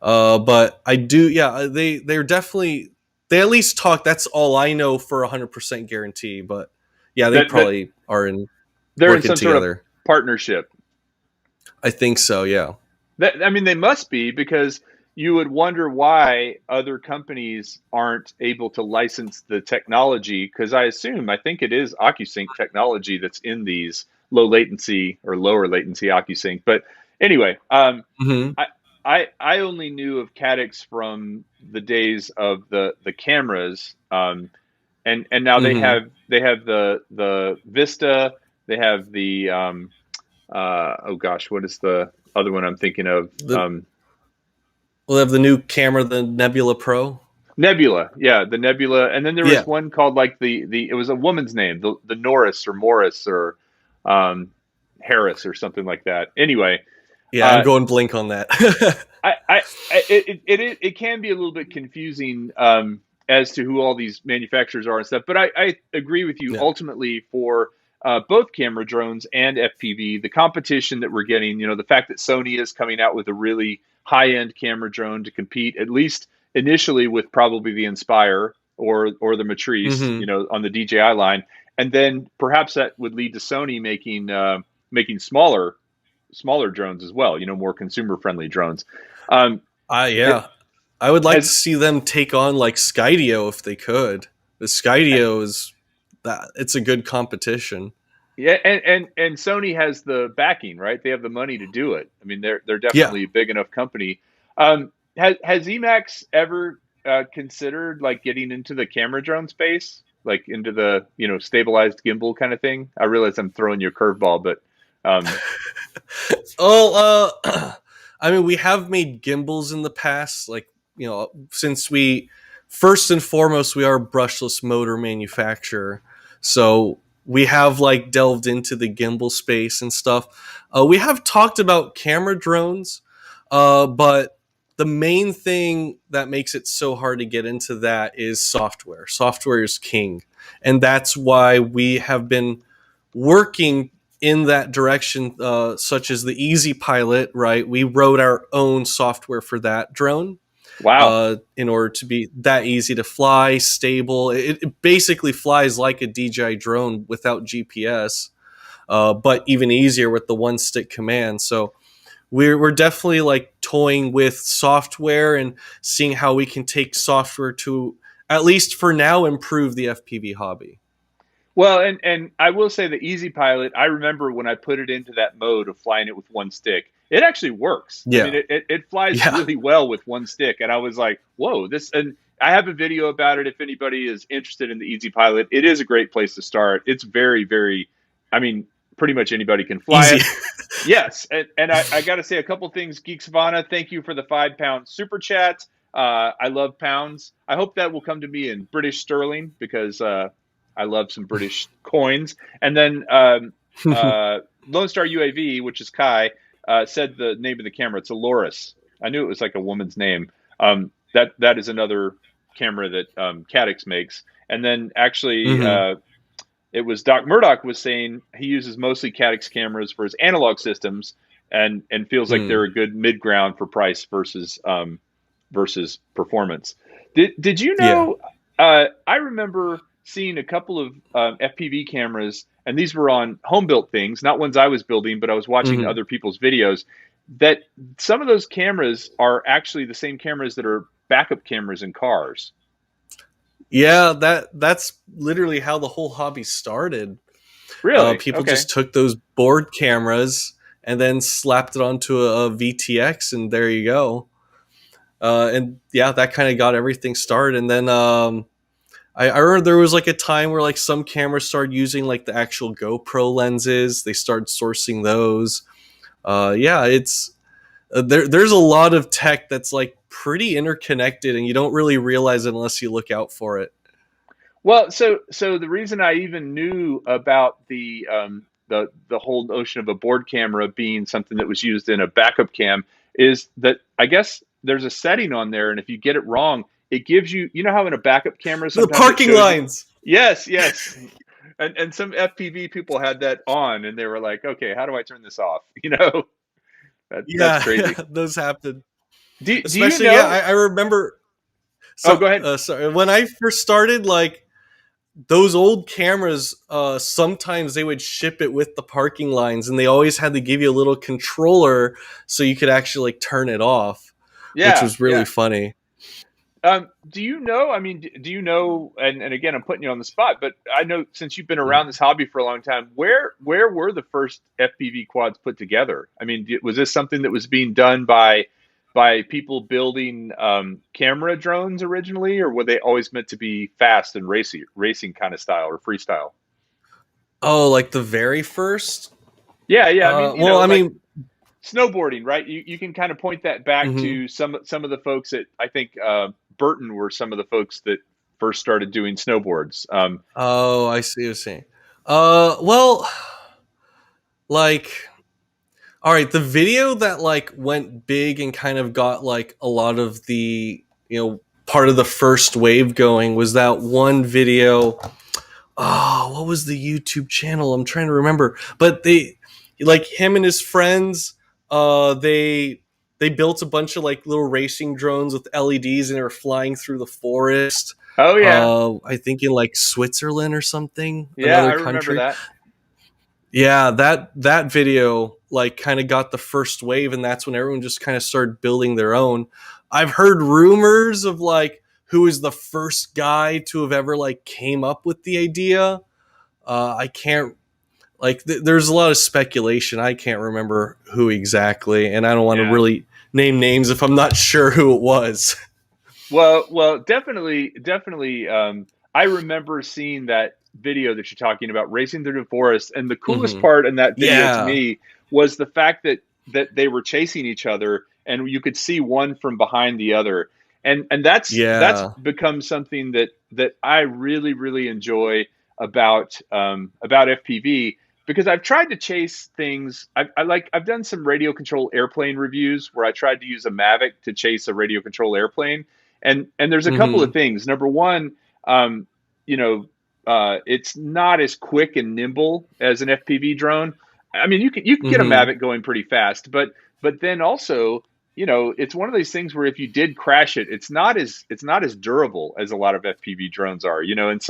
But I do, yeah, they're definitely, they at least talk. That's all I know for 100% guarantee. But yeah, they that probably are in they're in working some sort of together. partnership. I think so. Yeah. I mean, they must be because you would wonder why other companies aren't able to license the technology. Because I think it is OcuSync technology that's in these low latency or lower latency OcuSync. But anyway, Hmm. I, I only knew of Cadix from the days of the cameras, and now Hmm. they have the Vista, they have the oh gosh, what is the other one I'm thinking of? The We'll have the new camera, the Nebula Pro. Nebula, yeah, the Nebula, and then there was Yeah. one called like the it was a woman's name, the Norris or Morris or um, Harris or something like that. Anyway, Yeah, I'm uh, going blink on that. it can be a little bit confusing as to who all these manufacturers are and stuff. But I agree with you. Yeah. Ultimately, for both camera drones and FPV, the competition that we're getting, the fact that Sony is coming out with a really high end camera drone to compete, at least initially, with probably the Inspire or the Matrice, Hmm. on the DJI line, and then perhaps that would lead to Sony making smaller drones as well, more consumer friendly drones. Um, Yeah, I would like to has see them take on like Skydio if they could. The Skydio is that it's a good competition. Yeah, and Sony has the backing, right? They have the money to do it. I mean, they're Yeah. definitely a big enough company. Has Emax ever considered like getting into the camera drone space, like into the stabilized gimbal kind of thing? I realize I'm throwing you a curveball, but Um, Oh, I mean, we have made gimbals in the past. Like, since we first and foremost we are a brushless motor manufacturer, so we have like delved into the gimbal space and stuff. We have talked about camera drones, but the main thing that makes it so hard to get into that is software. Software is king, and that's why we have been working in that direction, such as the Easy Pilot, right? We wrote our own software for that drone wow. in order to be that easy to fly, stable. It basically flies like a DJI drone without GPS, but even easier with the one stick command. So we're definitely like toying with software and seeing how we can take software to, at least for now, improve the FPV hobby. Well, and I will say the Easy Pilot, I remember when I put it into that mode of flying it with one stick, it actually works. I mean, Yeah, it flies yeah, really well with one stick. And I was like, whoa, this, and I have a video about it if anybody is interested in the Easy Pilot. It is a great place to start. It's very, very, I mean, pretty much anybody can fly easy. it. Yes. And I got to say a couple things. Geek Savannah, thank you for the £5 super chat. I love pounds. I hope that will come to me in British sterling because I love some British coins. And then Lone Star UAV, which is Kai, said the name of the camera. It's a Loris. I knew it was like a woman's name. That is another camera that Caddx makes. And then actually, Hmm. it was Doc Murdoch was saying he uses mostly Caddx cameras for his analog systems, and feels like they're Mm. a good mid ground for price versus performance. Did you Yeah. know? I remember seeing a couple of FPV cameras, and these were on home built things, not ones I was building, but I was watching Hmm. other people's videos. That some of those cameras are actually the same cameras that are backup cameras in cars. Yeah, that's literally how the whole hobby started. Really? People Okay. just took those board cameras and then slapped it onto a VTX, and there you go. And yeah, that kind of got everything started. And then I remember there was like a time where like some cameras started using like the actual GoPro lenses. They started sourcing those. Yeah, it's there's a lot of tech that's like pretty interconnected, and you don't really realize it unless you look out for it. Well, so the reason I even knew about the whole notion of a board camera being something that was used in a backup cam is that I guess there's a setting on there, and if you get it wrong, it gives you, you know how in a backup camera The sometimes it parking shows you. lines. Yes, yes. And some FPV people had that on, and they were like, okay, how do I turn this off? That's Yeah, crazy. those happen. Do you Especially, yeah, know? I remember. Oh, So, go ahead. sorry, when I first started, like those old cameras, sometimes they would ship it with the parking lines, and they always had to give you a little controller so you could actually like turn it off, which Yeah, was really yeah. funny. Do you know? I mean, do you know? And again, I'm putting you on the spot, but I know since you've been around Mm. this hobby for a long time, where were the first FPV quads put together? I mean, was this something that was being done by people building camera drones originally, or were they always meant to be fast and racing kind of style or freestyle? Oh, like the very first. Yeah, yeah. I mean, Well, I like mean, snowboarding, right? You can kind of point that back mhm. to some of the folks that I think Burton were some of the folks that first started doing snowboards. Oh, I see what you're saying. Well, like, all right, the video that like went big and kind of got like a lot of the part of the first wave going was that one video. Oh, what was the YouTube channel? I'm trying to remember. But they, like him and his friends, they built a bunch of like little racing drones with LEDs, and they were flying through the forest. Oh yeah, I think in like Switzerland or something, yeah, another I remember country. that. Yeah, that video like kind of got the first wave, and that's when everyone just kind of started building their own. I've heard rumors of like who is the first guy to have ever like came up with the idea. I can't like there's a lot of speculation. I can't remember who exactly, and I don't want to Yeah. really name names if I'm not sure who it was. Well, definitely. I remember seeing that. video that you're talking about, racing through the forest. And the coolest Hmm. part in that video to Yeah. me was the fact that they were chasing each other, and you could see one from behind the other. And that's Yeah. become something that I really really enjoy about FPV, because I've tried to chase things. I've done some radio control airplane reviews where I tried to use a Mavic to chase a radio control airplane, and there's a couple of Hmm. things. Number one, um, you know, it's not as quick and nimble as an FPV drone. I mean, you can get a Hmm. Mavic going pretty fast, but then also, it's one of these things where if you did crash it, it's not as durable as a lot of FPV drones are. And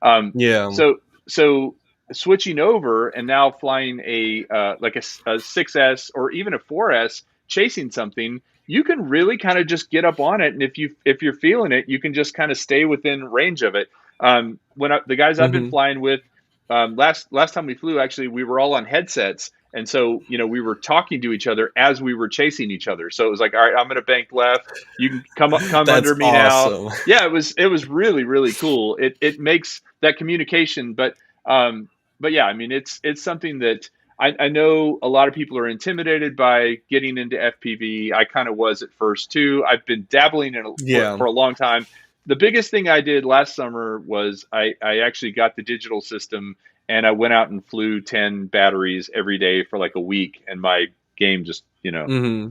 um, Yeah. so so switching over and now flying like a 6S or even a 4S chasing something, you can really kind of just get up on it, and if you're feeling it, you can just kind of stay within range of it. The guys I've been Hmm. flying with, last time we flew, actually, we were all on headsets, and so we were talking to each other as we were chasing each other. So it was like, all right, I'm going to bank left. You can come That's under me now. awesome. Yeah, it was really really cool. It makes that communication, but yeah, I mean, it's something that I know a lot of people are intimidated by getting into FPV. I kind of was at first too. I've been dabbling in Yeah. for a long time. The biggest thing I did last summer was I actually got the digital system, and I went out and flew 10 batteries every day for like a week, and my game just, Hmm.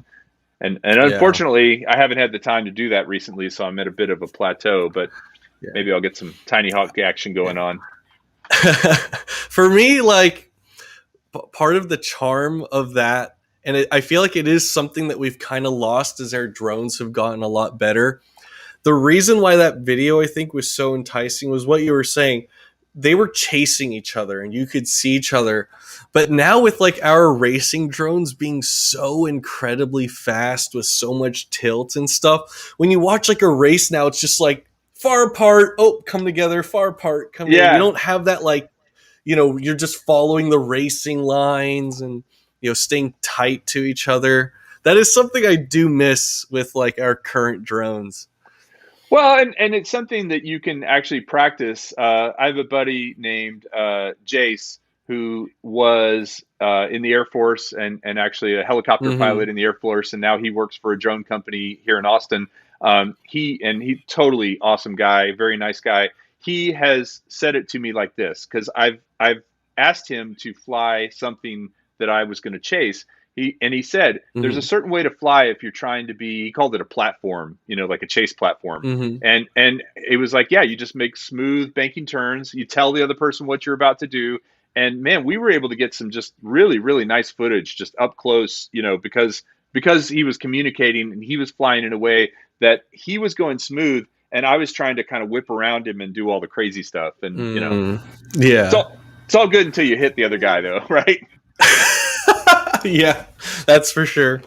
and Yeah. unfortunately I haven't had the time to do that recently, so I'm at a bit of a plateau, but Yeah. maybe I'll get some TinyHawk action going Yeah. on. For me, like part of the charm of that, and I feel like it is something that we've kind of lost as our drones have gotten a lot better. The reason why that video I think was so enticing was what you were saying. They were chasing each other and you could see each other. But now with like our racing drones being so incredibly fast with so much tilt and stuff, when you watch like a race now, it's just like far apart, oh, come together, far apart, come together. You Yeah. don't have that like, you're just following the racing lines and staying tight to each other. That is something I do miss with like our current drones. Well, and it's something that you can actually practice. I have a buddy named Jace, who was in the Air Force, and actually a helicopter Hmm. pilot in the Air Force, and now he works for a drone company here in Austin. He totally awesome guy, very nice guy. He has said it to me like this, because I've asked him to fly something that I was going to chase. He said there's a Hmm. certain way to fly if you're trying to be. He called it a platform, like a chase platform, Hmm. and it was like, yeah, you just make smooth banking turns. You tell the other person what you're about to do, and man, we were able to get some just really really nice footage just up close, because he was communicating and he was flying in a way that he was going smooth, and I was trying to kind of whip around him and do all the crazy stuff, and Mm. it's Yeah. all good until you hit the other guy, though, right? Yeah, that's for sure.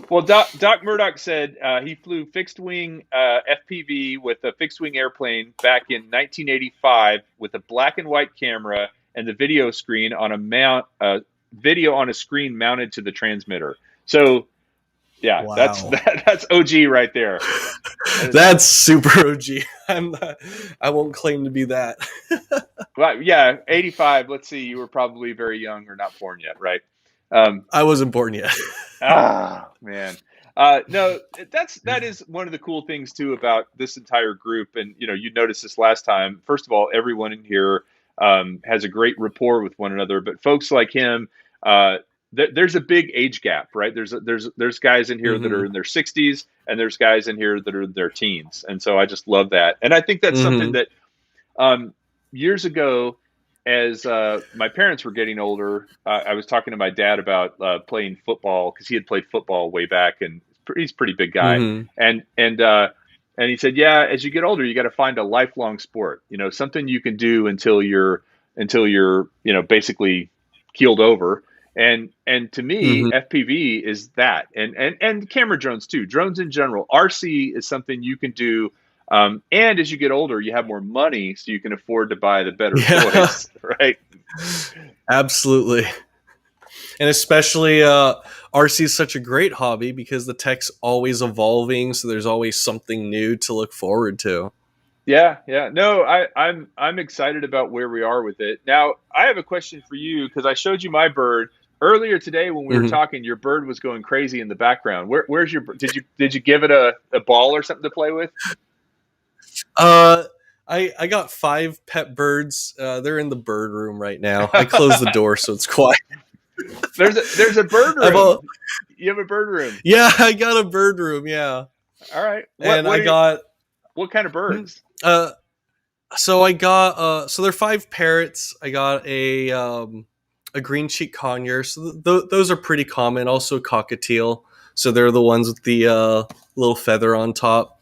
Well, Doc Murdoch said he flew fixed wing FPV with a fixed wing airplane back in 1985 with a black and white camera and the video screen on a video on a screen mounted to the transmitter. So yeah, that's Wow. that's OG right there. That is, That's super OG. I won't claim to be that. well, yeah, 85. Let's see, you were probably very young or not born yet, right? Um, I wasn't born yet. Man. No, that is one of the cool things too about this entire group, and you noticed this last time. First of all, everyone in here has a great rapport with one another, but folks like him, there's a big age gap, right? There's guys in here that are Hmm. in their 60s, and there's guys in here that are in their teens, and so I just love that, and I think that's something Hmm. that years ago, as my parents were getting older, I was talking to my dad about playing football, because he had played football way back, and he's a pretty big guy. Hmm. And he said, yeah, as you get older, you got to find a lifelong sport, something you can do until you're basically keeled over. And to me, Hmm. FPV is that, and camera drones too. Drones in general, RC is something you can do, and as you get older, you have more money, so you can afford to buy the better Yeah, toys, right? absolutely. And especially RC is such a great hobby because the tech's always evolving, so there's always something new to look forward to. Yeah, yeah. No, I'm excited about where we are with it. Now, I have a question for you because I showed you my bird earlier today when we were Hmm. talking. Your bird was going crazy in the background. Where's your? Did you give it a ball or something to play with? Uh, I got 5 pet birds. They're in the bird room right now. I closed the door so it's quiet. There's a bird I've room. all, You have a bird room. yeah, I got a bird room. Yeah, All right. and I got What kind of hmm, birds? uh. So I got so there are 5 parrots. I got a green cheek conure. So those are pretty common. Also cockatiel. So they're the ones with the little feather on top.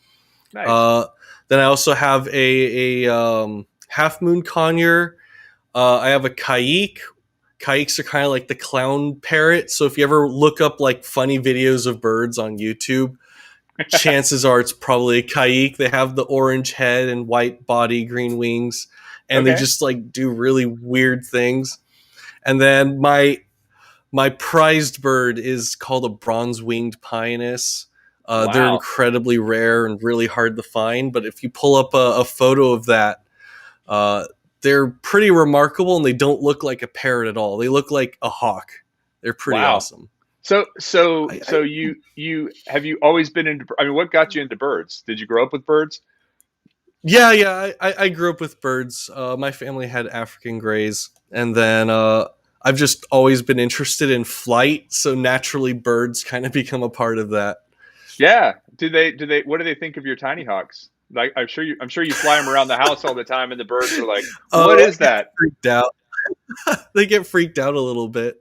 Nice. Uh, then I also have a half moon conure. I have a kayik. Kayaks are kind of like the clown parrot. So if you ever look up like funny videos of birds on YouTube, chances are it's probably a kayik. They have the orange head and white body, green wings, and they Okay. just like do really weird things. And then my prized bird is called a bronze winged pinus. They're Wow. incredibly rare and really hard to find. But if you pull up a photo of that, uh, they're pretty remarkable, and they don't look like a parrot at all. They look like a hawk. They're pretty Wow. awesome. So so I so you have you always been into? I mean, what got you into birds? Did you grow up with birds? Yeah, yeah. I grew up with birds. My family had African greys, and then I've just always been interested in flight. So naturally, birds kind of become a part of that. Yeah. Do they what do they think of your tiny hawks? Like I'm sure you fly them around the house all the time and the birds are like, "What Oh, is that?" freaked out. They get freaked out a little bit.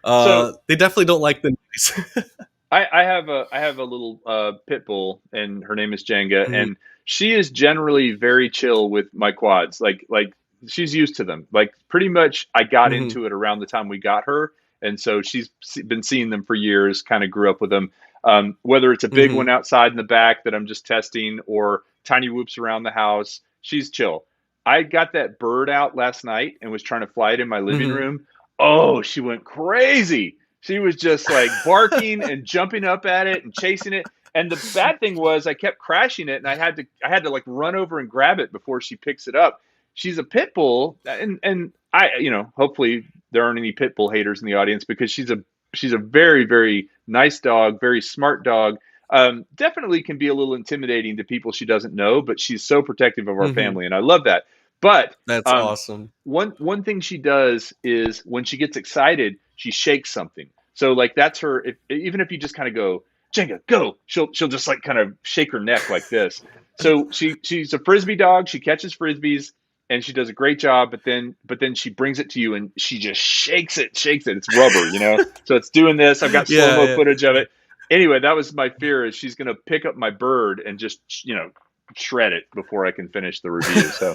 So, They definitely don't like the noise. I have a little pit bull and her name is Jenga Mhm, and she is generally very chill with my quads. Like she's used to them. Like pretty much I got mhm, into it around the time we got her and so been seeing them for years, kind of grew up with them. Whether it's a big one mhm, outside in the back that I'm just testing or tiny whoops around the house, she's chill. I got that bird out last night and was trying to fly it in my living mhm. room. Oh, she went crazy. She was just like barking and jumping up at it and chasing it. And the bad thing was I kept crashing it and I had to like run over and grab it before she picks it up. She's a pit bull and I hopefully there aren't any pit bull haters in the audience because she's a very very nice dog, very smart dog. Definitely can be a little intimidating to people she doesn't know, but she's so protective of our Mhm. family and I love that. But That's um, awesome. one thing she does is when she gets excited, she shakes something. So like that's her. Even if you just kind of go Jenga, go, she'll just like kind of shake her neck like this. So she's a frisbee dog. She catches frisbees and she does a great job. But then she brings it to you and she just shakes it. It's rubber. So it's doing this. I've got slow Yeah, mo yeah. footage of it. Anyway, that was my fear is she's gonna pick up my bird and just shred it before I can finish the review. So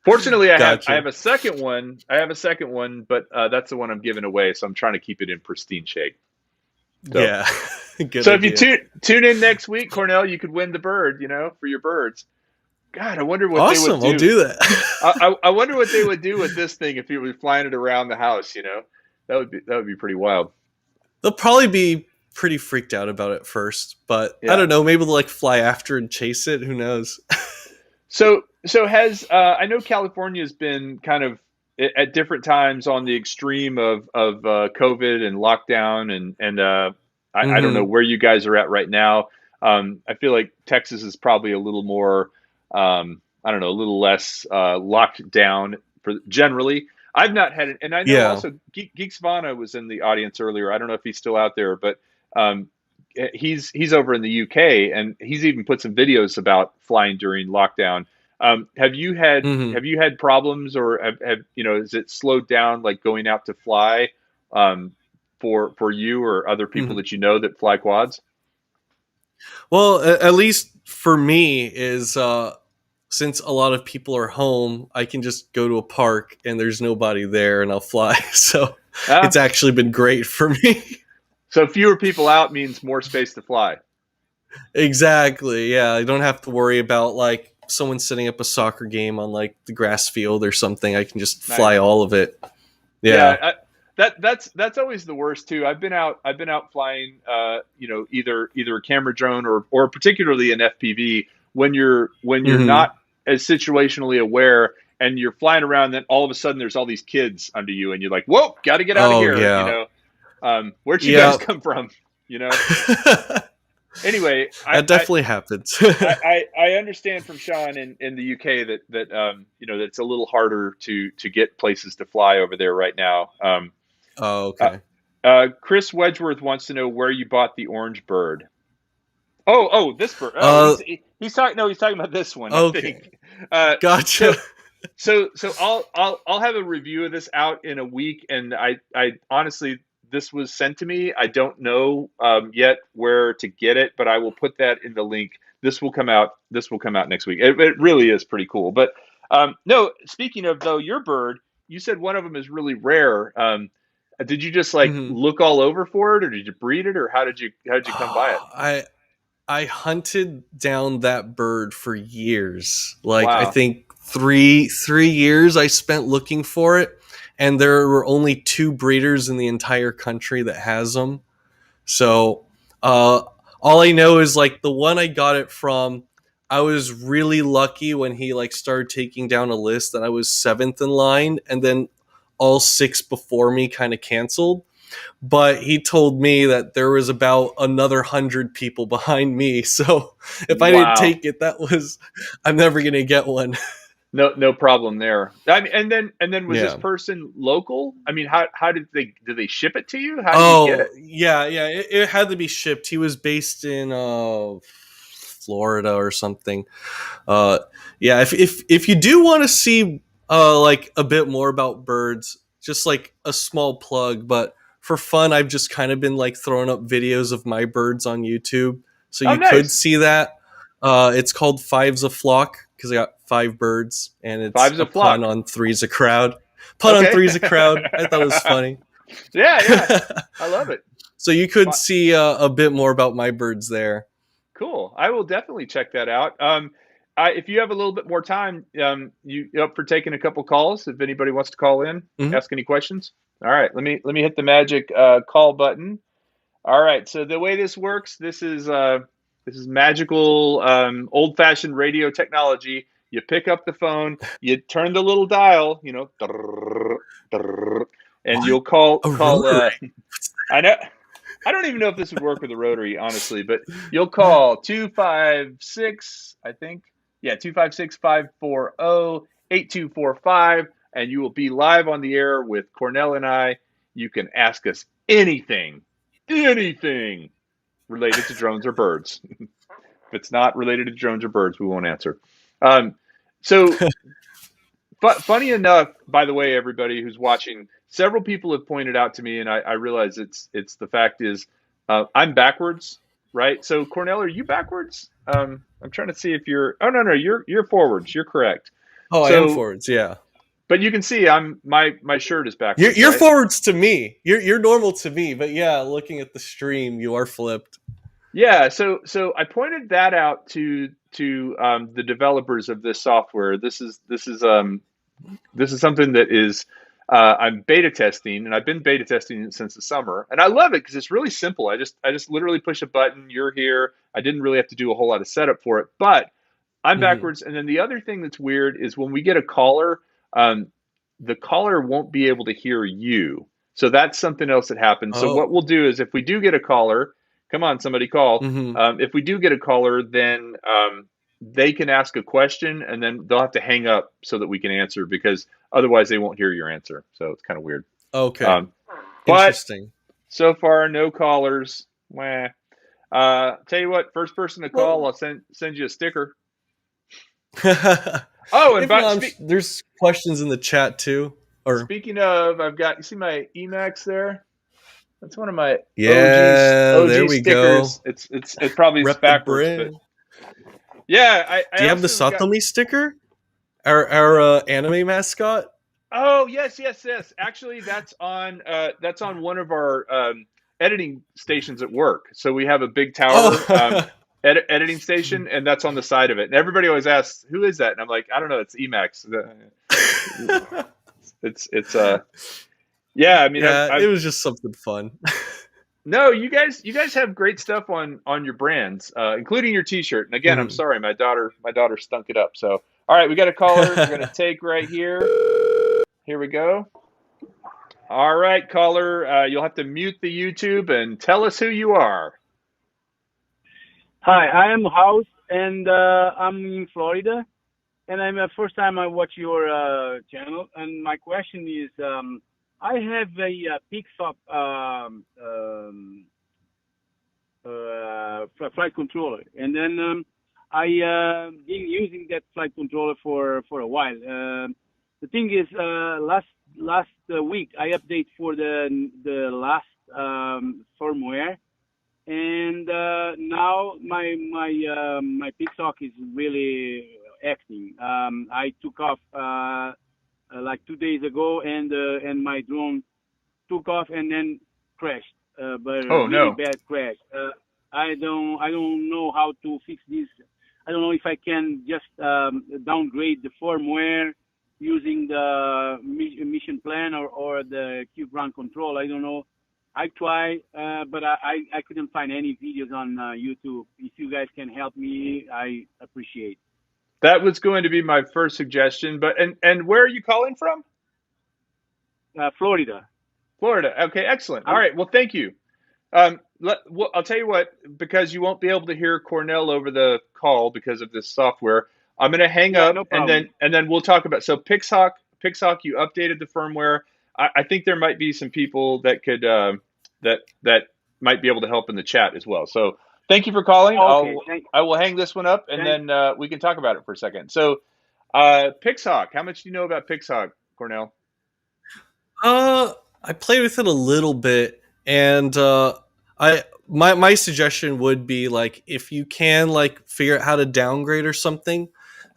fortunately, I have Gotcha. a second one. I have a second one, but that's the one I'm giving away. So I'm trying to keep it in pristine shape. So, Yeah. Good so if you idea. tune in next week, Cornell, you could win the bird. For your birds. God, I wonder what they would Awesome. I'll do. do that. I wonder what they would do with this thing if you were flying it around the house. That would be pretty wild. They'll probably be pretty freaked out about it first, but I Yeah. don't know. Maybe they'll like fly after and chase it. Who knows? So has I know California has been kind of at different times on the extreme of COVID and lockdown and I don't know Hmm. where you guys are at right now. I feel like Texas is probably a little more I don't know a little less locked down for generally. I've not had it, and I know Yeah. also Geek Savannah was in the audience earlier. I don't know if he's still out there, but um, he's over in the UK, and he's even put some videos about flying during lockdown. Have you had Hmm. have you had problems, or has it slowed down like going out to fly for you or other people Hmm. that you know that fly quads? Well, at least for me, is since a lot of people are home, I can just go to a park and there's nobody there, and I'll fly. So it's Ah, actually been great for me. so fewer people out means more space to fly. Exactly. Yeah, I don't have to worry about like someone setting up a soccer game on like the grass field or something. I can just fly Nice. all of it. Yeah, Yeah. that's always the worst too. I've been out flying, either a camera drone or particularly an FPV when you're Hmm. not as situationally aware and you're flying around, then all of a sudden there's all these kids under you, and you're like, whoa, got to get out of Oh here. yeah. Where'd you guys Yeah. come from? You know. Anyway, That definitely happens. I understand from Sean in the UK that it's a little harder to get places to fly over there right now. Oh, Uh, okay. Chris Wedgeworth wants to know where you bought the orange bird. This bird. Oh, Uh, he's talking. No, he's talking about this one, I okay. think. Uh, Gotcha. so so I'll have a review of this out in a week, and I honestly, this was sent to me. I don't know yet where to get it, but I will put that in the link. This will come out. This will come out next week. It really is pretty cool. But no, speaking of though, your bird, you said one of them is really rare. Did you just like Hmm. look all over for it, or did you breed it, or how did you come by it? I hunted down that bird for years. Like I Wow. think three years I spent looking for it, and there were only two breeders in the entire country that has them. So uh, all I know is like the one I got it from. I was really lucky when he like started taking down a list that I was seventh in line, and then all six before me kind of canceled, but he told me that there was about another 100 people behind me. So if I didn't Wow. take it, that was I'm never gonna get one. No problem there. I mean, and then was this Yeah. person local? I mean, how did they ship it to you? How did he get Oh it? yeah, yeah. It had to be shipped. He was based in Florida or something. Uh, yeah. If you do want to see like a bit more about birds, just like a small plug, but for fun, I've just kind of been like throwing up videos of my birds on YouTube, so Oh, you could nice. see that. It's called Five's a Flock because I got five birds, and it's Five's a a pun flock. on three's a crowd. Pun on Okay. three's a crowd. I thought it was funny. Yeah, yeah. I love it. So you could see a bit more about my birds there. Cool. I will definitely check that out. If you have a little bit more time, you up for taking a couple calls? If anybody wants to call in, Hmm. ask any questions. All right. Let me hit the magic call button. All right. So the way this works, this is magical, old-fashioned radio technology. You pick up the phone, you turn the little dial, and What? you'll call A call. rotary? I know. I don't even know if this would work with a rotary, honestly, but you'll call 256, I think. Yeah, 256-540-8245, and you will be live on the air with Cornell and I. You can ask us anything related to drones or birds. If it's not related to drones or birds, we won't answer. Um, so funny enough, by the way, everybody who's watching, several people have pointed out to me, and I realize it's the fact is I'm backwards, right? So Cornell, are you backwards? I'm trying to see if you're. Oh no, you're forwards. You're correct. Oh, I am So, forwards. Yeah. but you can see my shirt is You're, backwards, you're right? forwards to me. You're normal to me, but yeah, looking at the stream, you are flipped. Yeah. So I pointed that out to the developers of this software. This is something that is I'm beta testing, and I've been beta testing it since the summer, and I love it because it's really simple. I just literally push a button. You're here. I didn't really have to do a whole lot of setup for it, but I'm Hmm. backwards. And then the other thing that's weird is when we get a caller, um, the caller won't be able to hear you. So that's something else that happens. So what Oh. we'll do is if we do get a caller, come on, somebody call. Hmm. If we do get a caller, then they can ask a question and then they'll have to hang up so that we can answer because otherwise they won't hear your answer. So it's kind of weird. Okay. Um, but Interesting. so far, no callers. Wah. Tell you what, first person to call, Well, I'll send you a sticker. Oh, and if not, there's questions in the chat too. Or speaking of, I've got you see my EMAX there. That's one of my yeah, there OG we go. stickers. It probably is Rep the backwards, but brand. yeah, Do I you have the also got. Satomi sticker? Our anime mascot? Oh, yes. Actually, that's on one of our editing stations at work. So we have a big tower Oh. editing station, and that's on the side of it. And everybody always asks, "Who is that?" And I'm like, "I don't know. It's Emacs." It's yeah. I mean, Yeah, it I've was just something fun. No, you guys have great stuff on your brands, including your T-shirt. And again, I'm Mhm. sorry, my daughter stunk it up. So, all right, we got a caller. We're gonna take right here. Here we go. All right, caller, you'll have to mute the YouTube and tell us who you are. Hi, I am House, and I'm in Florida, and I'm first time I watch your channel. And my question is, I have a Pixar flight controller, and then I been using that flight controller for a while. The thing is, last week I update for the last firmware, and now my Pixhawk is really acting. I took off like 2 days ago, and my drone took off and then crashed, but a Oh really no. bad crash. I don't know how to fix this. I don't know if I can just downgrade the firmware using the mission plan or the cube run control. I don't know. I try, but I couldn't find any videos on YouTube. If you guys can help me, I appreciate. That was going to be my first suggestion, but and where are you calling from? Florida. Florida. Okay, excellent. All I'm right, well, thank you. Well, I'll tell you what, because you won't be able to hear Cornell over the call because of this software. I'm going to hang Yeah, up no and problem. then we'll talk about. So Pixhawk, you updated the firmware. I think there might be some people that could that might be able to help in the chat as well. So thank you for calling. Okay, I will hang this one up and thank. then we can talk about it for a second. So Pixhawk, how much do you know about Pixhawk, Cornell? Uh, I played with it a little bit, and I my suggestion would be like if you can like figure out how to downgrade or something,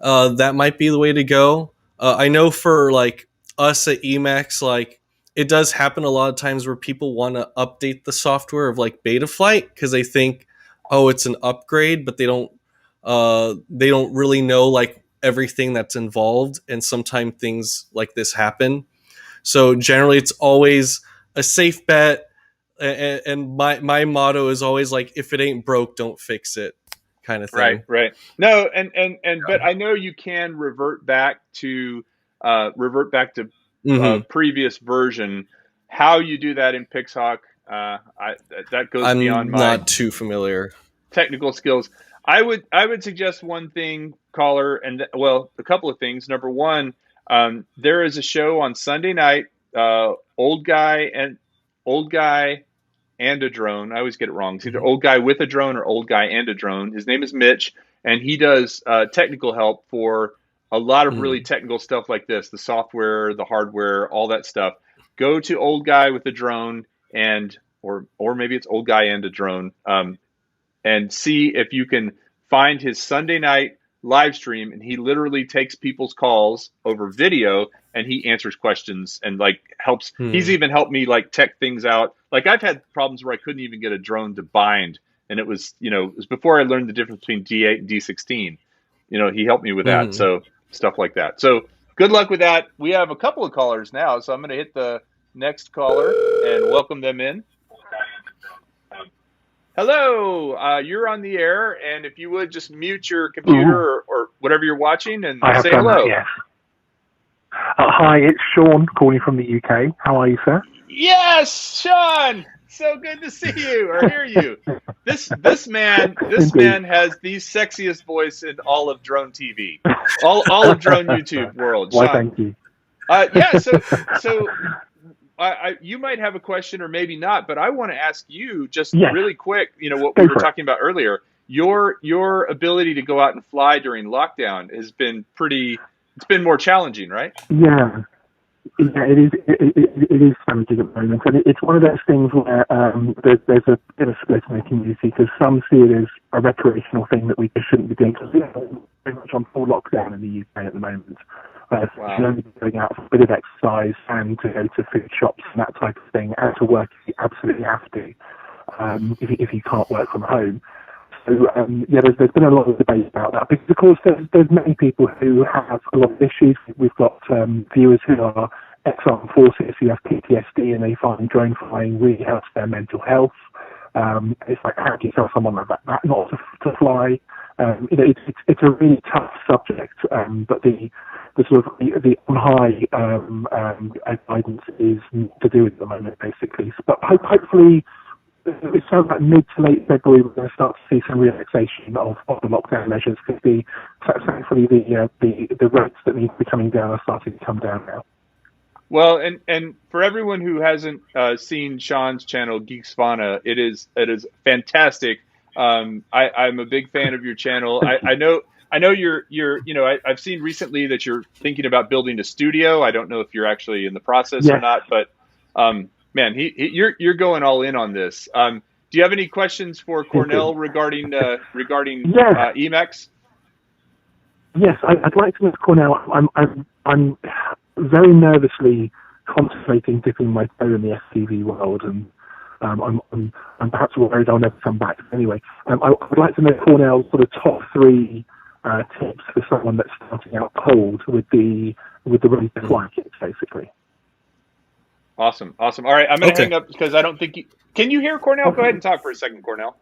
that might be the way to go. I know for like us at Emacs, like it does happen a lot of times where people want to update the software of like Betaflight because they think, oh, it's an upgrade, but they don't really know like everything that's involved, and sometimes things like this happen. So generally, it's always a safe bet, and my motto is always like, if it ain't broke, don't fix it, kind of Right, thing. right. No, and but I know you can revert back to Hmm. previous version. How you do that in Pixhawk, that goes beyond I'm my not too familiar. technical skills. I would suggest one thing, caller, well, a couple of things. Number one, there is a show on Sunday night. Old guy and a drone. I always get it wrong. It's either Mhm. old guy with a drone or old guy and a drone. His name is Mitch, and he does technical help for a lot of really Mhm. technical stuff like this, the software, the hardware, all that stuff. Go to old guy with a drone and or maybe it's old guy and a drone, and see if you can find his Sunday night live stream. And he literally takes people's calls over video and he answers questions and like helps. He's Mhm. even helped me like tech things out. Like I've had problems where I couldn't even get a drone to bind. And it was before I learned the difference between D8 and D16. He helped me with that. Mhm. So stuff like that. So good luck with that. We have a couple of callers now. So I'm going to hit the next caller and welcome them in. Hello, you're on the air, and if you would just mute your computer Ooh, or whatever you're watching and I have say done that, hello. yes. Hi, it's Sean calling from the UK. How are you, sir? Yes, Sean, so good to see you or hear you. This Indeed. man has the sexiest voice in all of drone TV, all of drone YouTube world. Why, Sean, thank you. yeah. So you might have a question or maybe not, but I want to ask you just Yes, really quick. What we go were for it. talking about earlier. Your ability to go out and fly during lockdown has been pretty. It's been more challenging, right? Yeah, yeah, it is challenging at the moment, and it's one of those things where there's a bit of split in the community because some see it as a recreational thing that we just shouldn't be doing because we're very much on full lockdown in the UK at the moment. So you Wow. can only be going out for a bit of exercise and to go to food shops and that type of thing, and to work if you absolutely have to, if you can't work from home. So yeah, there's been a lot of debate about that because, of course, there's many people who have a lot of issues. We've got viewers who are ex-armed forces who have PTSD and they find drone flying really helps their mental health. It's like, how do you tell someone like that not to fly? It's a really tough subject, but the sort of the on high guidance is to do at the moment, basically. But hopefully, it sounds like mid to late February we're going to start to see some relaxation of the lockdown measures, because thankfully the rates that need to be coming down are starting to come down now. Well, and for everyone who hasn't seen Sean's channel, Geeks Fauna, it is fantastic. I'm a big fan of your channel. I know you're I've seen recently that you're thinking about building a studio. I don't know if you're actually in the process or not, but man, you're going all in on this. Do you have any questions for Cornell regarding EMAX? Yes, I'd like to know, Cornell. I'm very nervously contemplating dipping my toe in the FPV world, and I'm perhaps worried I'll never come back. Anyway, I would like to know Cornell's sort of top 3 tips for someone that's starting out cold with the ready to fly kit, basically. Awesome. All right, I'm going to hang up because I don't think you can. You hear Cornell? Go ahead and talk for a second, Cornell.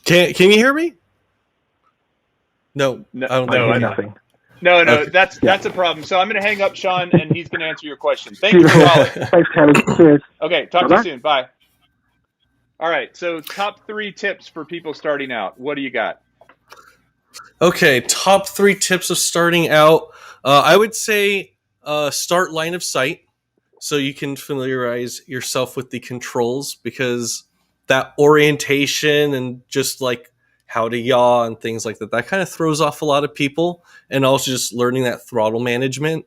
Can you hear me? No, I don't hear nothing. No, that's a problem. So I'm going to hang up, Sean, and he's going to answer your question. Thank you for calling. Thanks, Kelly. Cheers. Okay, talk to you soon. Bye. All right, so top 3 tips for people starting out. What do you got? Okay, top 3 tips of starting out. I would say start line of sight, so you can familiarize yourself with the controls, because that orientation and just like how to yaw and things like that kind of throws off a lot of people, and also just learning that throttle management.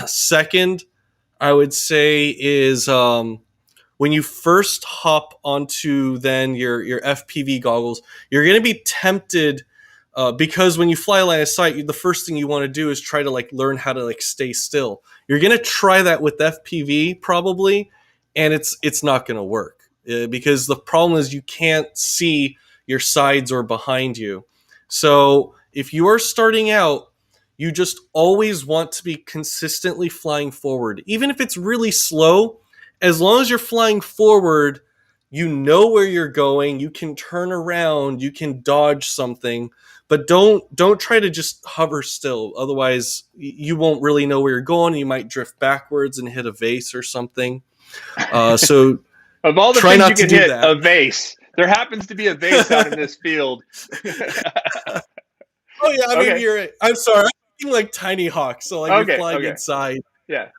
Second, I would say is when you first hop onto then your FPV goggles, you're going to be tempted because when you fly line of sight, the first thing you want to do is try to like learn how to like stay still. You're going to try that with FPV probably, and it's not going to work because the problem is you can't see your sides or behind you. So if you are starting out, you just always want to be consistently flying forward. Even if it's really slow, as long as you're flying forward, you know where you're going, you can turn around, you can dodge something, but don't try to just hover still. Otherwise, you won't really know where you're going. You might drift backwards and hit a vase or something. So of all the try things not you to can do hit, that. a vase. There happens to be a vase out in this field. Oh yeah, I mean, you're right. I'm sorry. I'm thinking like TinyHawk, so like you're flying inside. Yeah.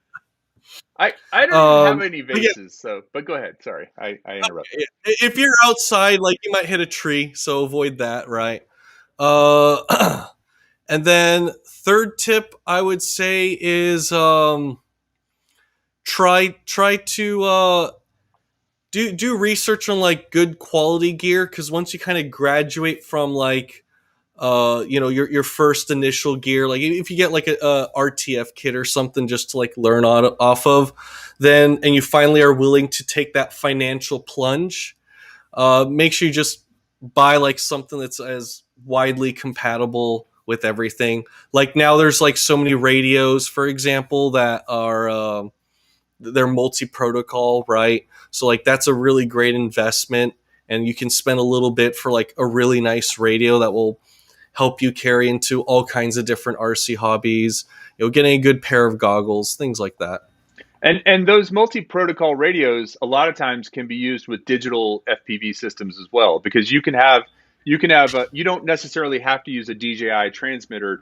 I don't even have any vases, but go ahead. Sorry, I interrupted. If you're outside, like you might hit a tree, so avoid that, right? And then third tip I would say is try to do research on like good quality gear, because once you kind of graduate from like your first initial gear, like if you get like a RTF kit or something just to like learn off of, then and you finally are willing to take that financial plunge, make sure you just buy like something that's as widely compatible with everything. Like now there's like so many radios, for example, that are they're multi-protocol, right? So like that's a really great investment, and you can spend a little bit for like a really nice radio that will help you carry into all kinds of different RC hobbies, getting a good pair of goggles, things like that. And those multi-protocol radios a lot of times can be used with digital FPV systems as well, because you don't necessarily have to use a DJI transmitter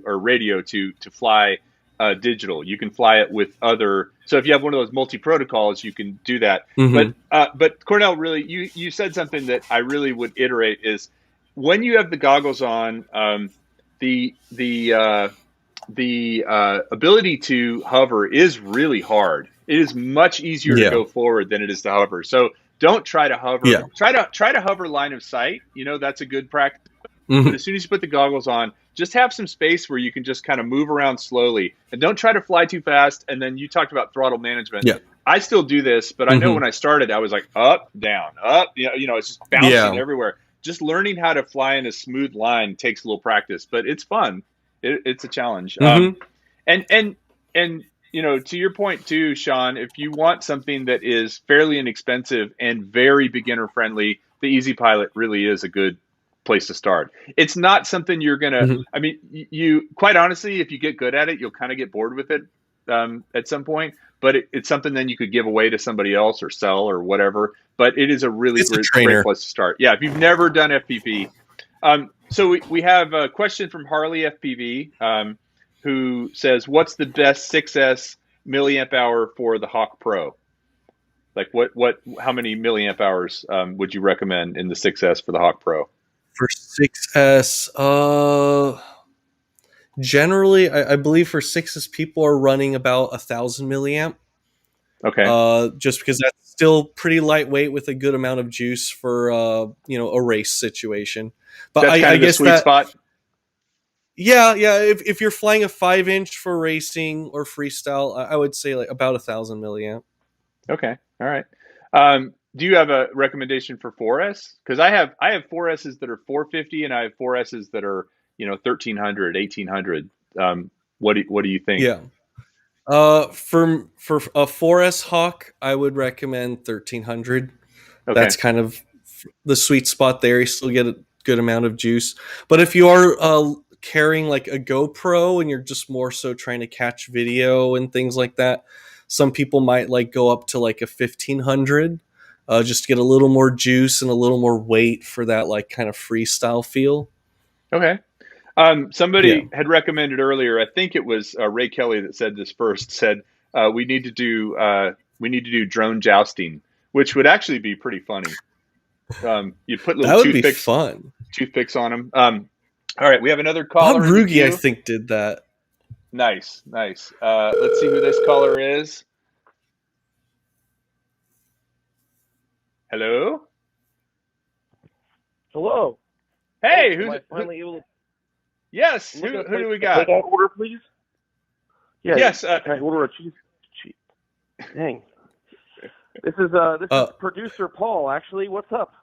or radio to fly digital. You can fly it with other. So if you have one of those multi-protocols, you can do that. Mm-hmm. But Cornell, really, you said something that I really would iterate is when you have the goggles on, the ability to hover is really hard. It is much easier to go forward than it is to hover. So don't try to hover. Yeah. Try to hover line of sight. That's a good practice. Mm-hmm. But as soon as you put the goggles on, just have some space where you can just kind of move around slowly, and don't try to fly too fast. And then you talked about throttle management. Yeah. I still do this, but I know when I started, I was like up, down, up. It's just bouncing everywhere. Just learning how to fly in a smooth line takes a little practice, but it's fun. It's a challenge. Mm-hmm. And to your point too, Sean, if you want something that is fairly inexpensive and very beginner friendly, the Easy Pilot really is a good place to start. It's not something you're gonna. Mhm. I mean, you quite honestly, if you get good at it, you'll kind of get bored with it at some point. But it's something then you could give away to somebody else or sell or whatever. But it is a really It's a great trainer. place to start. Yeah, if you've never done FPV. So we have a question from Harley FPV, who says, "What's the best 6S milliamp hour for the Hawk Pro? Like how many milliamp hours would you recommend in the 6S for the Hawk Pro?" For 6S, generally, I believe for 6S, people are running about 1,000 milliamp. Okay, Just because that's still pretty lightweight with a good amount of juice for a race situation. But that's kind I of the guess sweet that spot. yeah. If you're flying a 5-inch for racing or freestyle, I would say like about 1,000 milliamp. Okay, all right. Do you have a recommendation for 4S? Because I have 4Ss that are 450, and I have 4Ss that are 1300, 1800. What do you think? Yeah. For a 4S Hawk, I would recommend 1300. Okay, That's kind of the sweet spot there. You still get a good amount of juice. But if you are carrying like a GoPro and you're just more so trying to catch video and things like that, some people might like go up to like a 1500, just to get a little more juice and a little more weight for that like kind of freestyle feel. okay. Yeah. Somebody had recommended earlier. I think it was Ray Kelly that said this first. Said we need to do drone jousting, which would actually be pretty funny. You put little That would be fun. toothpicks on them. All right, we have another Bob caller in the Rugi, I queue. think, did that. Nice, nice. Let's see who this caller is. Hello. Hello. Hey, Am I finally able to Yes. Who do we got? order, please? Yeah. Yes. Can I order a cheese? Dang. This is producer Paul. Actually, what's up?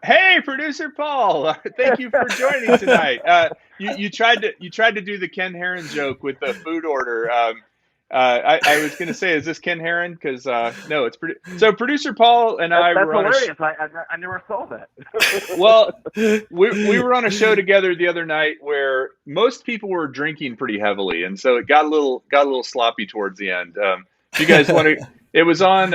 Hey, producer Paul. Thank you for joining tonight. You tried to do the Ken Heron joke with the food order. I was going to say, is this Ken Heron? Because no, it's so. Producer Paul and I That's were on hilarious. I never saw that. well, we were on a show together the other night where most people were drinking pretty heavily, and so it got a little sloppy towards the end. If you guys want to, it was on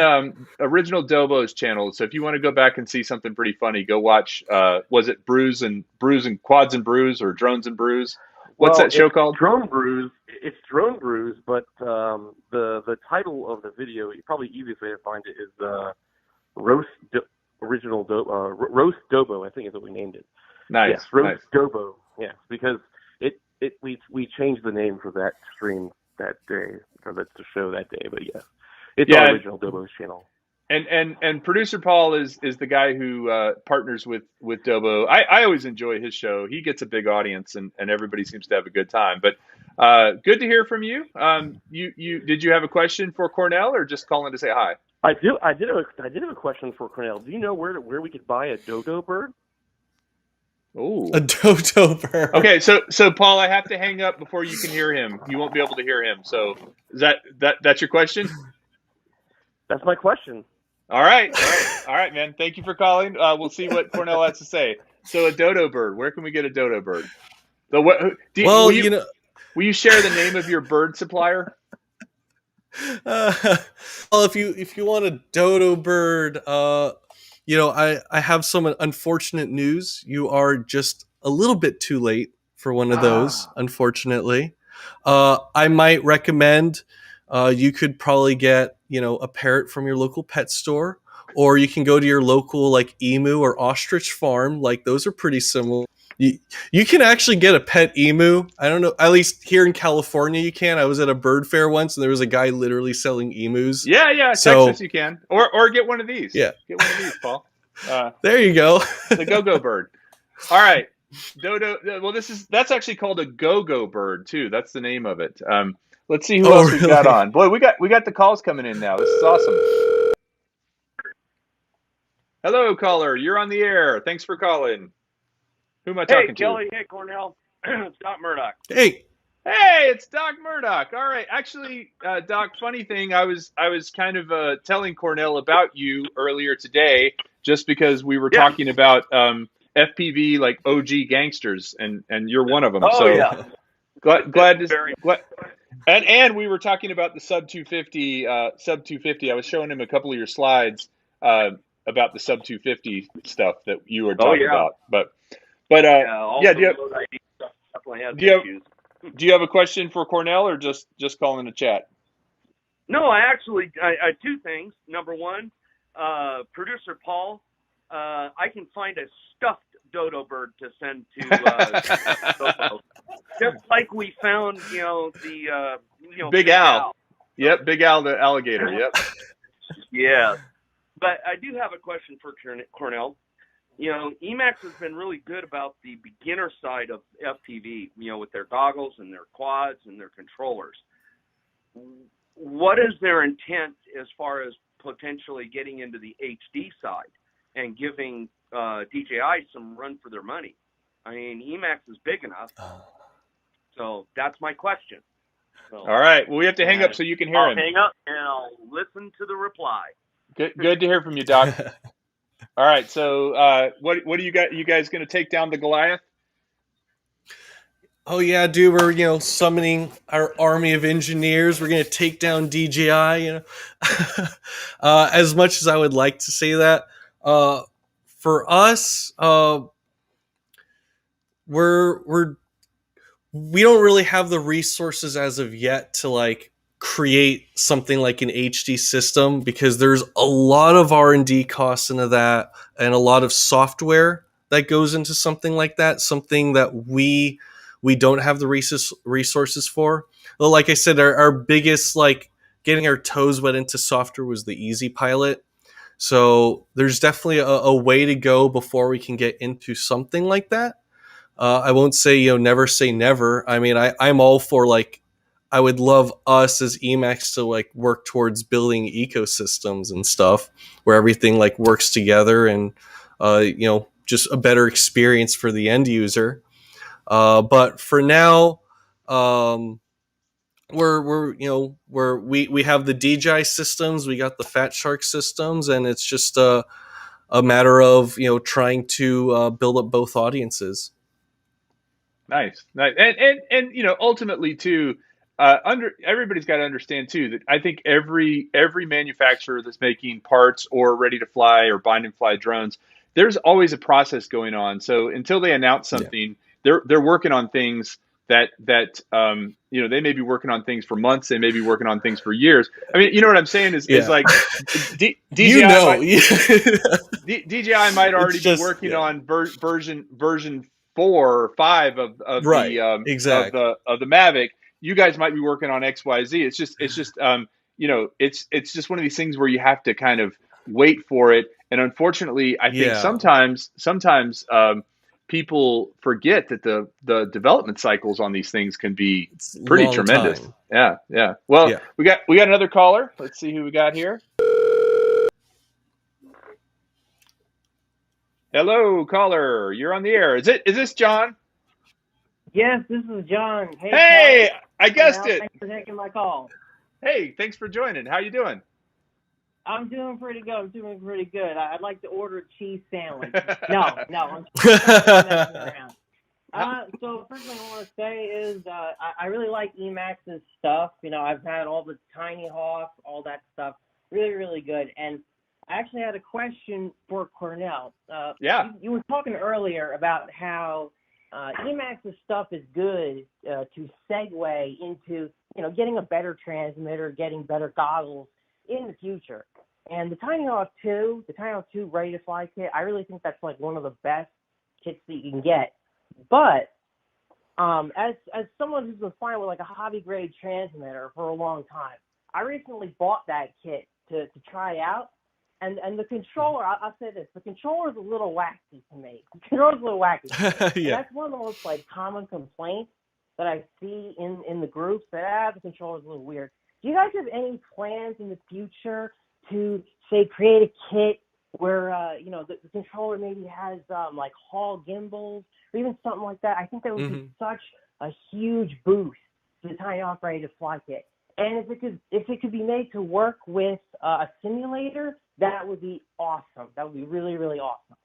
Original Dobo's channel. So if you want to go back and see something pretty funny, go watch. Was it Brews and Quads and Brews or Drones and Brews? What's that show called? Drone Brews. It's Drone Brews, but the title of the video, probably easiest way to find it is Roast Roast Dobo. I think is what we named it. Nice. Yes, Roast Nice. Dobo. Yes, because we changed the name for that stream that day, or that's the show that day. But yes, it's our Original Dobo's channel. And producer Paul is the guy who partners with Dobo. I always enjoy his show. He gets a big audience, and everybody seems to have a good time. But good to hear from you. Did you have a question for Cornell, or just calling to say hi? I did have a question for Cornell. Do you know where we could buy a dodo bird? Oh, A dodo bird. Okay, so Paul, I have to hang up before you can hear him. You won't be able to hear him. So is that's your question? That's my question. All right, man. Thank you for calling. We'll see what Cornell has to say. So a dodo bird. Where can we get a dodo bird? Will you share the name of your bird supplier? Well, if you want a dodo bird, I have some unfortunate news. You are just a little bit too late for one of those, unfortunately. I might recommend you could probably get a parrot from your local pet store, or you can go to your local like emu or ostrich farm. Like those are pretty similar. You can actually get a pet emu. I don't know. At least here in California, you can. I was at a bird fair once, and there was a guy literally selling emus. Yeah. So, Texas, you can, or get one of these. Yeah, get one of these, Paul. There you go. The go-go bird. All right, dodo. Well, that's actually called a go-go bird too. That's the name of it. Let's see who else we've got on. Boy, we got the calls coming in now. This is awesome. Hello, caller. You're on the air. Thanks for calling. Who am I talking to? Kelly. Hey, Cornell. Scott Murdoch. Hey. Hey, it's Doc Murdoch. All right, actually, Doc. Funny thing, I was kind of telling Cornell about you earlier today, just because we were Yeah. talking about FPV like OG gangsters, and you're one of them. Oh So yeah. glad to Very. glad, and we were talking about the sub 250 sub 250. I was showing him a couple of your slides about the sub 250 stuff that you were Oh talking yeah. about. But Yeah. yeah, Also, low ID stuff definitely has do you have issues. do you have a question for Cornell, or just calling the chat? No, I two things. Number one, producer Paul, I can find a stuffed dodo bird to send to Dodo. Just like we found, Big Al. Yep, Big Al the alligator. Yep. Yeah. But I do have a question for Cornell. EMAX has been really good about the beginner side of FPV, with their goggles and their quads and their controllers. What is their intent as far as potentially getting into the HD side and giving DJI some run for their money? I mean, EMAX is big enough, so that's my question. So, all right. Well, we have to hang up so you can hear him. I'll hang up and I'll listen to the reply. Good to hear from you, Doc. All right. So, what do you got? You guys going to take down the Goliath? Oh yeah, dude, we're summoning our army of engineers. We're gonna take down DJI. As much as I would like to say that, for us, we don't really have the resources as of yet to like create something like an HD system, because there's a lot of R&D costs into that and a lot of software that goes into something like that, something that we don't have the resources for. Well, like I said, our biggest like getting our toes wet into software was the Easy Pilot. So there's definitely a way to go before we can get into something like that. I won't say never say never. I mean, I'm all for like, I would love us as EMAX to like work towards building ecosystems and stuff where everything like works together and just a better experience for the end user. But for now, we have the DJI systems, we got the Fat Shark systems, and it's just a matter of trying to build up both audiences. Nice. And ultimately too, everybody's got to understand too that I think every manufacturer that's making parts or ready to fly or bind and fly drones, there's always a process going on. So until they announce something, they're working on things that they may be working on things for months, they may be working on things for years. I mean, you know what I'm saying is like DJI might already be working on version 4 or 5 of right, the exactly. of the Mavic. You guys might be working on XYZ. It's just it's just one of these things where you have to kind of wait for it. And unfortunately, I think sometimes people forget that the development cycles on these things can be pretty tremendous. Time. Yeah. Well, we got another caller. Let's see who we got here. Hello, caller. You're on the air. Is this John? Yes, this is John. Hey, I guessed it. Thanks for taking my call. Hey, thanks for joining. How you doing? I'm doing pretty good. I'd like to order a cheese sandwich. No, I'm messing around. So first thing I want to say is I really like EMAX's stuff. I've had all the TinyHawk, all that stuff. Really, really good. And I actually had a question for Cornell. You were talking earlier about how EMAX's stuff is good to segue into, getting a better transmitter, getting better goggles in the future. And the TinyHawk 2, Ready to Fly kit, I really think that's like one of the best kits that you can get. But as someone who's been flying with like a hobby grade transmitter for a long time, I recently bought that kit to try out. And the controller, I'll say this, the controller is a little wacky to me. Yeah. That's one of the most like common complaints that I see in the groups, that the controller's a little weird. Do you guys have any plans in the future to, say, create a kit where, the controller maybe has, Hall gimbals or even something like that? I think that would be such a huge boost the TinyHawk Ready to Fly kit. And if it could be made to work with a simulator, that would be awesome. That would be really, really awesome.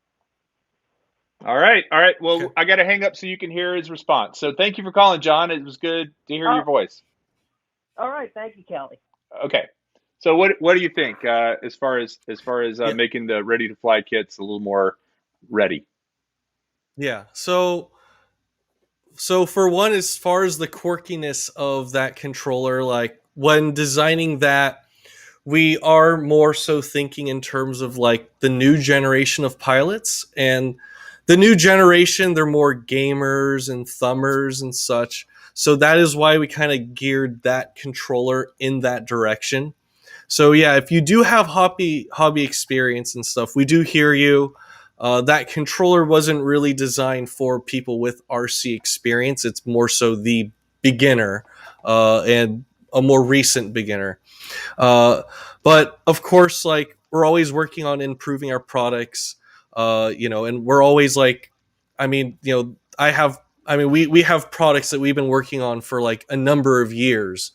All right. Well, Okay. I got to hang up so you can hear his response. So thank you for calling, John. It was good to hear your voice. All right. Thank you, Kelly. Okay. So what do you think as far as making the ready to fly kits a little more ready? Yeah. So for one, as far as the quirkiness of that controller, like when designing that, we are more so thinking in terms of like the new generation of pilots, and the new generation, they're more gamers and thumbers and such. So that is why we kind of geared that controller in that direction. So yeah, if you do have hobby experience and stuff, we do hear you. That controller wasn't really designed for people with RC experience. It's more so the beginner and a more recent beginner. But of course, like we're always working on improving our products, and we're always like, we have products that we've been working on for like a number of years.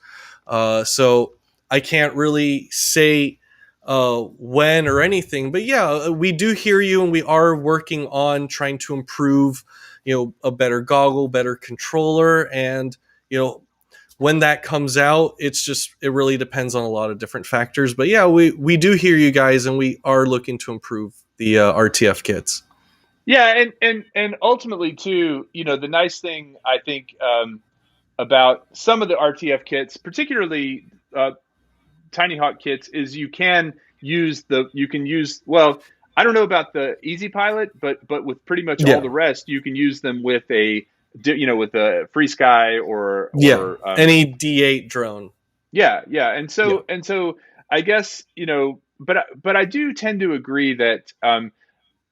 So I can't really say when or anything, but yeah, we do hear you, and we are working on trying to improve, a better goggle, better controller, and when that comes out, it really depends on a lot of different factors. But yeah, we do hear you guys, and we are looking to improve the RTF kits. Yeah, and ultimately too, the nice thing I think about some of the RTF kits, particularly TinyHawk kits, is you can use well, I don't know about the Easy Pilot, but with pretty much all the rest, you can use them with a Free Sky or any D8 drone. Yeah, and so I guess but I do tend to agree that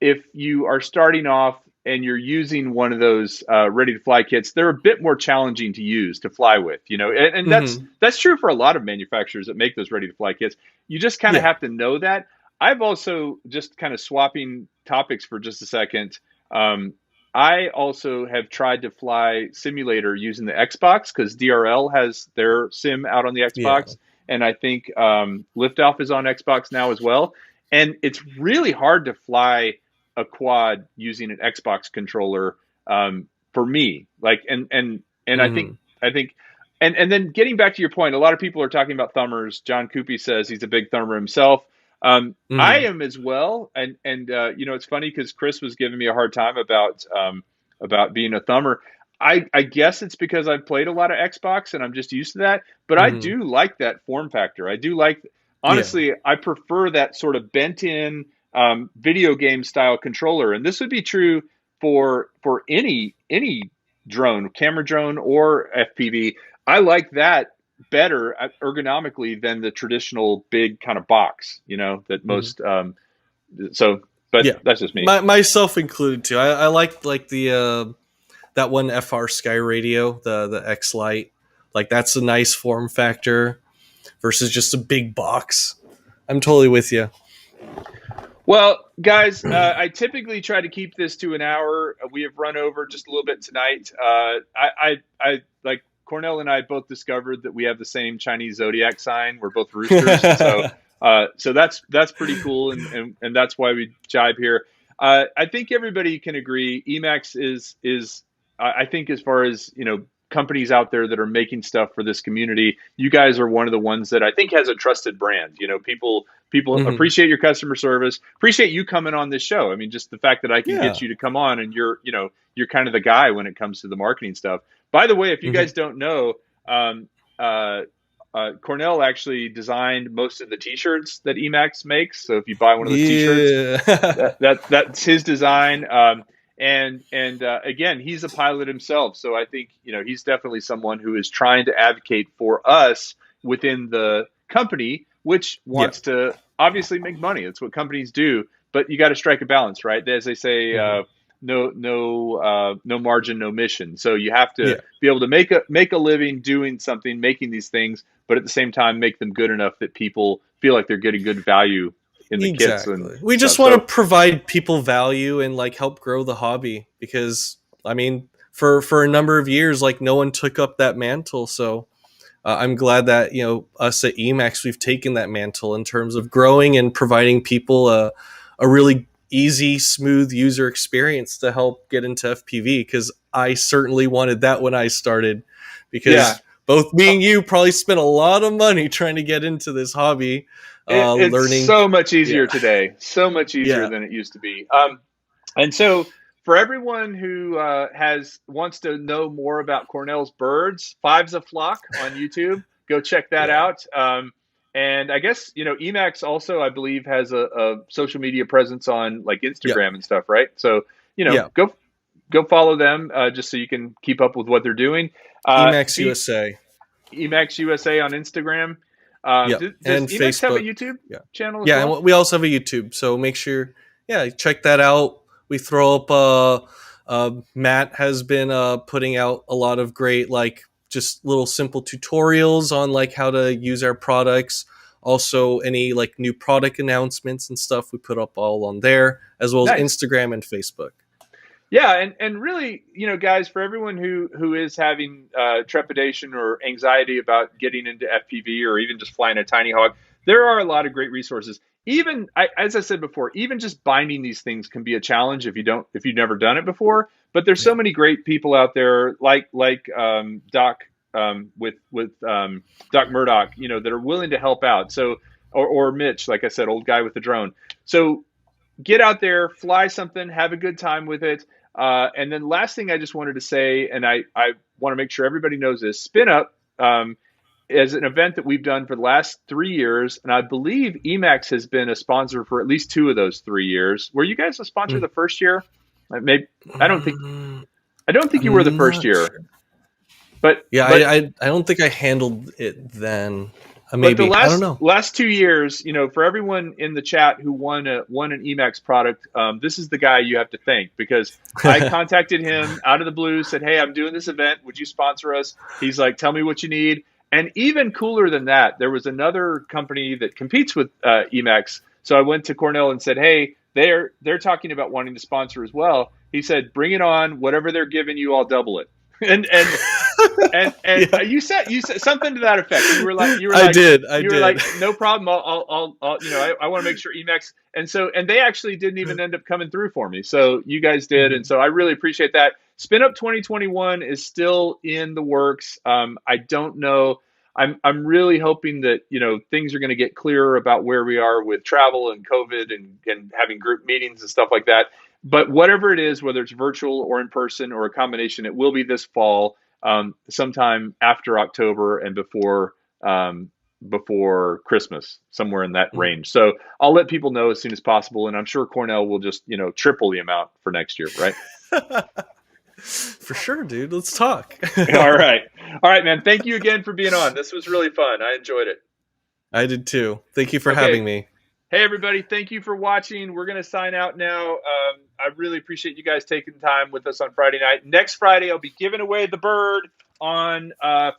if you are starting off and you're using one of those ready to fly kits, they're a bit more challenging to use to fly with, and that's true for a lot of manufacturers that make those ready to fly kits. You just kind of have to know that. I've also, just kind of swapping topics for just a second. I also have tried to fly simulator using the Xbox, because DRL has their sim out on the Xbox, and I think Liftoff is on Xbox now as well. And it's really hard to fly a quad using an Xbox controller for me. Like, and I think, and then getting back to your point, a lot of people are talking about thumbers. John Coopy says he's a big thumber himself. I am as well, and it's funny because Chris was giving me a hard time about being a thumber. I guess it's because I've played a lot of Xbox and I'm just used to that. But I do like that form factor. I do like, honestly, I prefer that sort of bent in video game style controller, and this would be true for any drone, camera drone or FPV. I like that better ergonomically than the traditional big kind of box, that most that's just me. Myself included too. I like the that one FR Sky Radio, the X Lite. Like, that's a nice form factor versus just a big box. I'm totally with you. Well, guys, I typically try to keep this to an hour. We have run over just a little bit tonight. I like Cornell and I both discovered that we have the same Chinese Zodiac sign. We're both roosters, so that's pretty cool, and that's why we jibe here. I think everybody can agree. EMAX is I think, as far as companies out there that are making stuff for this community, you guys are one of the ones that I think has a trusted brand. People appreciate your customer service, appreciate you coming on this show. I mean, just the fact that I can get you to come on, and you're kind of the guy when it comes to the marketing stuff. By the way, if you guys don't know, Cornell actually designed most of the T-shirts that EMAX makes. So if you buy one of those T-shirts, that's his design. And again, he's a pilot himself, so I think he's definitely someone who is trying to advocate for us within the company, which wants to obviously make money. That's what companies do, but you got to strike a balance, right? As they say, no margin, no mission. So you have to be able to make a living doing something, making these things, but at the same time make them good enough that people feel like they're getting good value in the kits. And we just want to provide people value and like help grow the hobby, because I mean, for a number of years, like no one took up that mantle. So I'm glad that us at EMAX, we've taken that mantle in terms of growing and providing people a really easy, smooth user experience to help get into FPV, because I certainly wanted that when I started, because both me and you probably spent a lot of money trying to get into this hobby. It's Learning so much easier today, so much easier than it used to be. And so for everyone who wants to know more about Cornell's birds, Five's a Flock on YouTube, go check that out. And I guess, EMAX also, I believe, has a social media presence on like Instagram and stuff, right? So, go follow them just so you can keep up with what they're doing. EMAX USA. EMAX USA on Instagram. And does EMAX Facebook have a YouTube channel as well? And we also have a YouTube, so make sure, check that out. We throw up, Matt has been putting out a lot of great, like, just little simple tutorials on like how to use our products. Also, any like new product announcements and stuff we put up all on there, as well as Instagram and Facebook. Yeah, and really, guys, for everyone who is having trepidation or anxiety about getting into FPV or even just flying a TinyHawk, there are a lot of great resources. Even as I said before, even just binding these things can be a challenge if you've never done it before. But there's so many great people out there, like Doc with Doc Murdoch, that are willing to help out. So or Mitch, like I said, old guy with the drone. So get out there, fly something, have a good time with it. And then last thing I just wanted to say, and I want to make sure everybody knows this, Spin Up is an event that we've done for the last 3 years. And I believe EMAX has been a sponsor for at least 2 of those 3 years. Were you guys a sponsor the first year? Maybe, I don't think you were the first year. Sure. But I don't think I handled it then. Maybe. But I don't know. Last 2 years, for everyone in the chat who won an EMAX product, this is the guy you have to thank, because I contacted him out of the blue, said, "Hey, I'm doing this event. Would you sponsor us?" He's like, "Tell me what you need." And even cooler than that, there was another company that competes with EMAX. So I went to Cornell and said, "Hey, they're talking about wanting to sponsor as well." He said, "Bring it on. Whatever they're giving you, I'll double it." And you said something to that effect. You were like, I did. Like, "No problem. I'll I want to make sure EMAX." And they actually didn't even end up coming through for me. So you guys did. Mm-hmm. And so I really appreciate that. Spin Up 2021 is still in the works. I don't know. I'm really hoping that, things are going to get clearer about where we are with travel and COVID and having group meetings and stuff like that. But whatever it is, whether it's virtual or in person or a combination, it will be this fall, sometime after October and before Christmas, somewhere in that range. So I'll let people know as soon as possible, and I'm sure Cornell will just triple the amount for next year, right? For sure, dude. Let's talk. All right, man. Thank you again for being on. This was really fun. I enjoyed it. I did too. Thank you for having me. Hey, everybody. Thank you for watching. We're going to sign out now. I really appreciate you guys taking time with us on Friday night. Next Friday, I'll be giving away the bird on